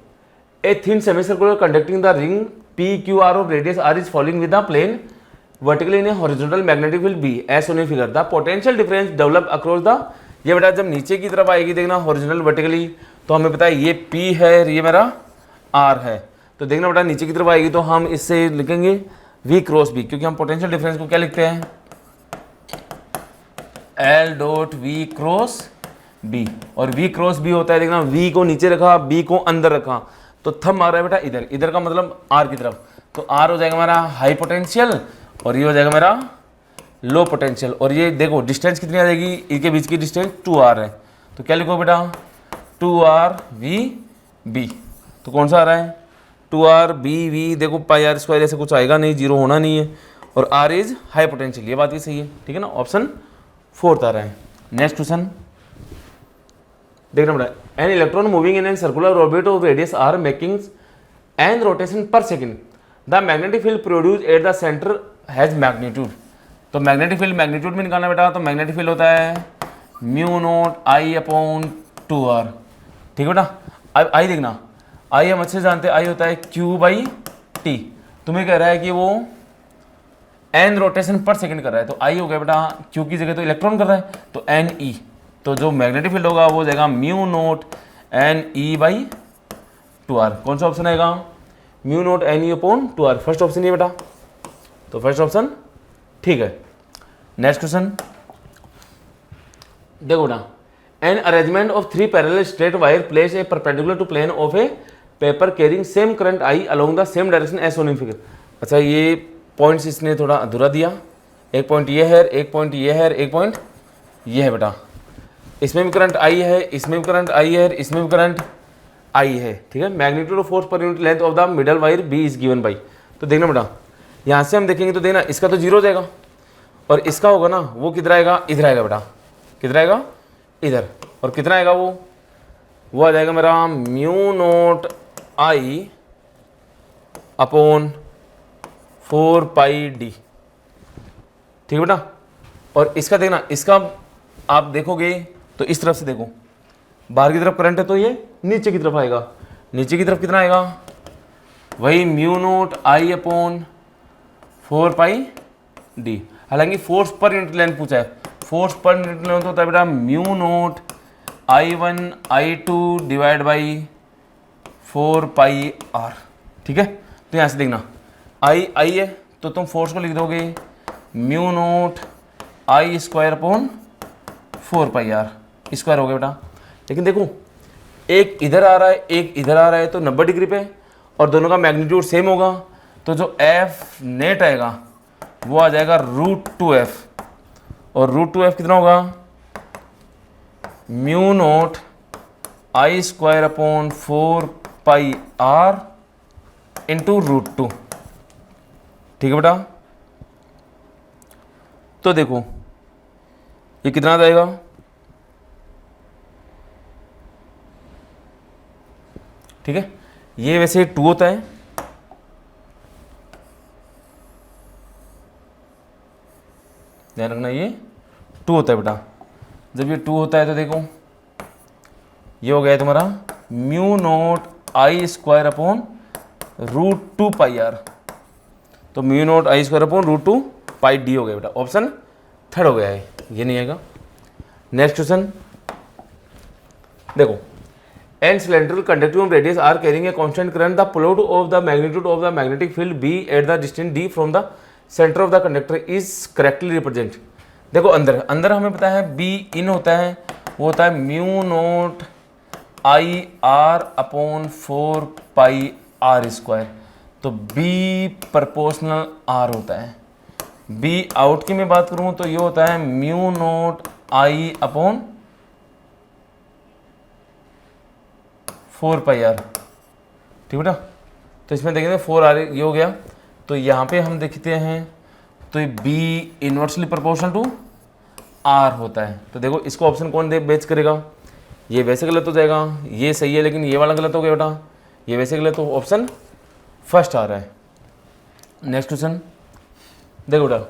A thin semicircular conducting the ring PQR of radius R is following with the plane vertically in a horizontal magnetic field B as shown in figure. The potential difference develop across the, ये बेटा जब नीचे की तरफ आएगी देखना horizontal vertically, तो हमें पता है ये P है, ये मेरा R है, तो देखना बेटा नीचे की तरफ आएगी तो हम इससे लिखेंगे V क्रॉस B, क्योंकि हम पोटेंशियल डिफरेंस को क्या लिखते हैं? L dot V cross B, और V क्रॉस B होता है देखना V को नीचे रखा B को अंदर रखा, तो थंब आ रहा है बेटा इधर, इधर का मतलब R की तरफ, तो R हो जाएगा मेरा हाई पोटेंशियल और ये हो जाएगा मेरा लो पोटेंशियल, और ये देखो डिस्टेंस कितनी आ जाएगी, इनके बीच की डिस्टेंस 2r है, तो क्या लिखो बेटा 2rVB। तो कौन सा आ रहा है 2rBV, देखो पाई आर स्क्वायर ऐसे कुछ आएगा नहीं, जीरो होना नहीं है, और r इज हाई पोटेंशियल, ये बात भी सही है, ठीक है ना, ऑप्शन 4 आ रहा है। नेक्स्ट क्वेश्चन देखना पड़ा, an electron moving in an circular orbit of radius r making an rotation per second, the magnetic field produce at the centre has magnitude. तो मैग्नेटिक फील्ड मैग्नीट्यूड में निकालना बेटा, तो मैग्नेटिक फील्ड होता है mu naught I upon 2r, ठीक है बेटा। अब आई देखना, आई हम अच्छे जानते हैं, आई होता है Q बाई टी, तुम्हें कह रहा है कि वो n रोटेशन पर सेकंड कर रहा है, तो आई हो गया बेटा Q की जगह तो इलेक्ट्रॉन कर रहा है, तो NE, तो जो मैग्नेटिक फील्ड होगा वो हो जाएगा mu naught NE by 2r। कौन सा ऑप्शन आएगा, mu naught NE upon 2r, first option ये बेटा, तो फर्स्ट ऑप्शन ठीक है। नेक्स्ट क्वेश्चन देखो ना, an arrangement of 3 parallel straight wire place a perpendicular to plane of a paper carrying same current I along the same direction as shown in figure. अच्छा ये points इसने थोड़ा अधूरा दिया, एक पॉइंट ये है, एक पॉइंट ये है, एक पॉइंट ये है बेटा, इसमें भी करंट आई है, इसमें भी करंट आई है, इसमें भी करंट आई है, ठीक है। Magnitude of force per unit length of the middle wire B is given by, तो देखना बेटा यहाँ से हम देखेंगे तो देखना इसका तो जीरो जाएगा, और इसका होगा ना वो किधर आएगा, इधर आएगा बेटा, किधर आएगा इधर, और कितना आएगा वो आ जाएगा मेरा mu naught I upon 4 pi D, ठीक है बेटा। और इसका देखना, इसका आप देखोगे तो इस तरफ से देखो, बाहर की तरफ करंट है तो ये नीचे की तरफ आएगा, नीचे की तरफ कितना आएगा, वही mu naught I upon 4 pi D. हालांकि फोर्स पर यूनिट लेंथ पूछा है, फोर्स पर यूनिट लेंथ होता है बेटा mu naught I1 I2 divide by 4 pi r, ठीक है। तो यहाँ से देखना आई है तो तुम फोर्स को लिख दोगे म्यू नोट आई स्क्वायर अपॉन 4 पाई r स्क्वायर हो गया बेटा। लेकिन देखो एक इधर आ रहा है, एक इधर आ रहा है, तो 90 डिग्री पे, और दोनों का मैग्नीट्यूड सेम होगा, तो जो एफ नेट आएगा वो आ जाएगा √2f, और √2f कितना होगा म्यू नोट आई स्क्वायर अपॉन 4 पाई r इंटू √2, ठीक है बेटा। तो देखो ये कितना आ जाएगा, ठीक है, ये वैसे 2 होता है, ध्यान रखना ये 2 होता है बेटा। जब ये 2 होता है तो देखो ये हो गया तुम्हारा म्यू नोट आई स्क्वायर अपॉन √2 पाई r, तो म्यू नोट आई स्क्वायर अपॉन √2 पाई डी हो गया बेटा, ऑप्शन 3 हो गया है, ये नहीं आएगा। नेक्स्ट क्वेश्चन देखो, an cylindrical conducting radius R carrying a constant current, the plot of the magnitude of the magnetic field B at the distance D from the centre of the conductor is correctly represent. देखो अंदर अंदर हमें पता है be in होता है, वो होता है mu naught I R upon 4 pi R square, तो बी प्रपोर्शनल आर होता है। बी आउट की मैं बात करूं तो ये होता है mu naught I upon 4 pi R, ठीक बेटा। तो इसमें देखेंगे 4 आर ये हो गया, तो यहाँ पे हम देखते हैं तो ये B inversely proportional to R होता है। तो देखो इसको ऑप्शन कौन दे बेच करेगा, ये वैसे गलत हो जाएगा, ये सही है लेकिन ये वाला गलत हो गया बेटा, ये वैसे गलत, तो ऑप्शन फर्स्ट आ रहा है। नेक्स्ट क्वेश्चन देखो बेटा,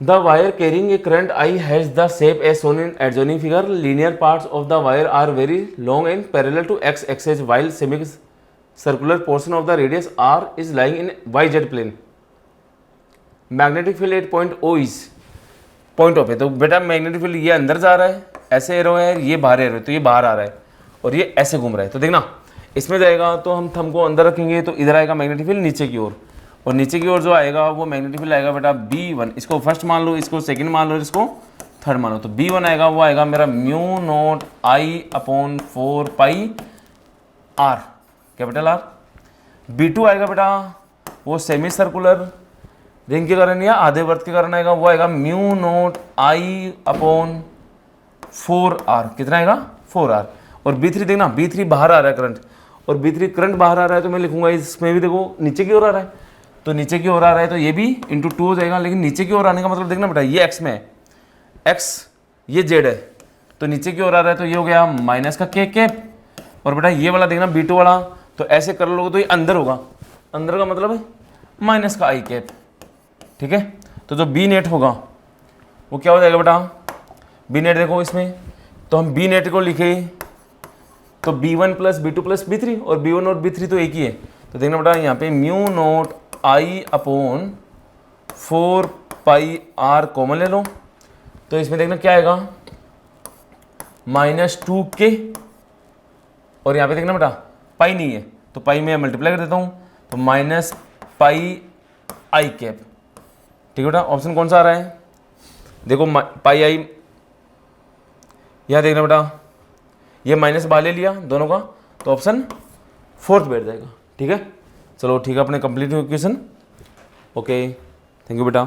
the wire carrying a current I has the shape as shown in adjoining figure, linear parts of the wire are very long and parallel to X axis while semicircular portion of the radius R is lying in Y Z plane, magnetic field at point O is point of है। तो बेटा magnetic field ये अंदर जा रहा है, ऐसे arrow है, ये बाहर एरो है, तो ये बाहर आ रहा है और ये ऐसे घूम रहा है। तो देखना इसमें जाएगा तो हम थंब को अंदर रखेंगे तो इधर आएगा मैग्नेटिक फील्ड नीचे की ओर, और नीचे की ओर जो आएगा वो मैग्नेटिक फील्ड आएगा बेटा B1, इसको फर्स्ट मान लो, इसको सेकंड मान लो, इसको थर्ड मान लो। तो B1 आएगा वो आएगा मेरा mu naught I upon 4 pi R, capital R। B2 आएगा बेटा वो सेमी सर्कुलर रिंग के कारण या आधे वर्त के कारण आएगा, वो आएगा mu naught I upon 4r। कितना आएगा 4r। और B3 देखना, B3 बाहर आ रहा है करंट, और B3 करंट बाहर आ रहा है तो मैं लिखूंगा इसमें भी देखो नीचे की ओर आ रहा है, तो नीचे की ओर आ रहा है तो ये भी इंटू 2 हो जाएगा। लेकिन नीचे की ओर आने का मतलब देखना बेटा, ये x में है, x ये z है, तो नीचे की ओर आ रहा है तो ये हो गया माइनस का k कैप। और बेटा ये वाला देखना B2 वाला, तो ऐसे कर लोगे तो ये अंदर होगा, अंदर का मतलब है माइनस का i कैप। ठीक है, तो जो B नेट होगा वो क्या हो जाएगा बेटा, B नेट देखो इसमें, तो हम B नेट को लिखे तो B1 plus B2 plus B3, और B1 और B3 तो एक ही है, तो देखना बेटा यहाँ पे mu naught I upon 4πr common ले लो, तो इसमें देखना क्या आएगा -2k, और यहाँ पे देखना बेटा पाई नहीं है तो पाई में मल्टीप्लाई कर देता हूँ, तो -πi कैप। ठीक है बेटा, ऑप्शन कौन सा आ रहा है, देखो पाई आई, यहाँ देखना बेटा ये माइनस बाहर ले लिया दोनों का, तो ऑप्शन 4th बैठ जाएगा। ठीक है, चलो ठीक है, अपने complete question. Okay, thank you बेटा।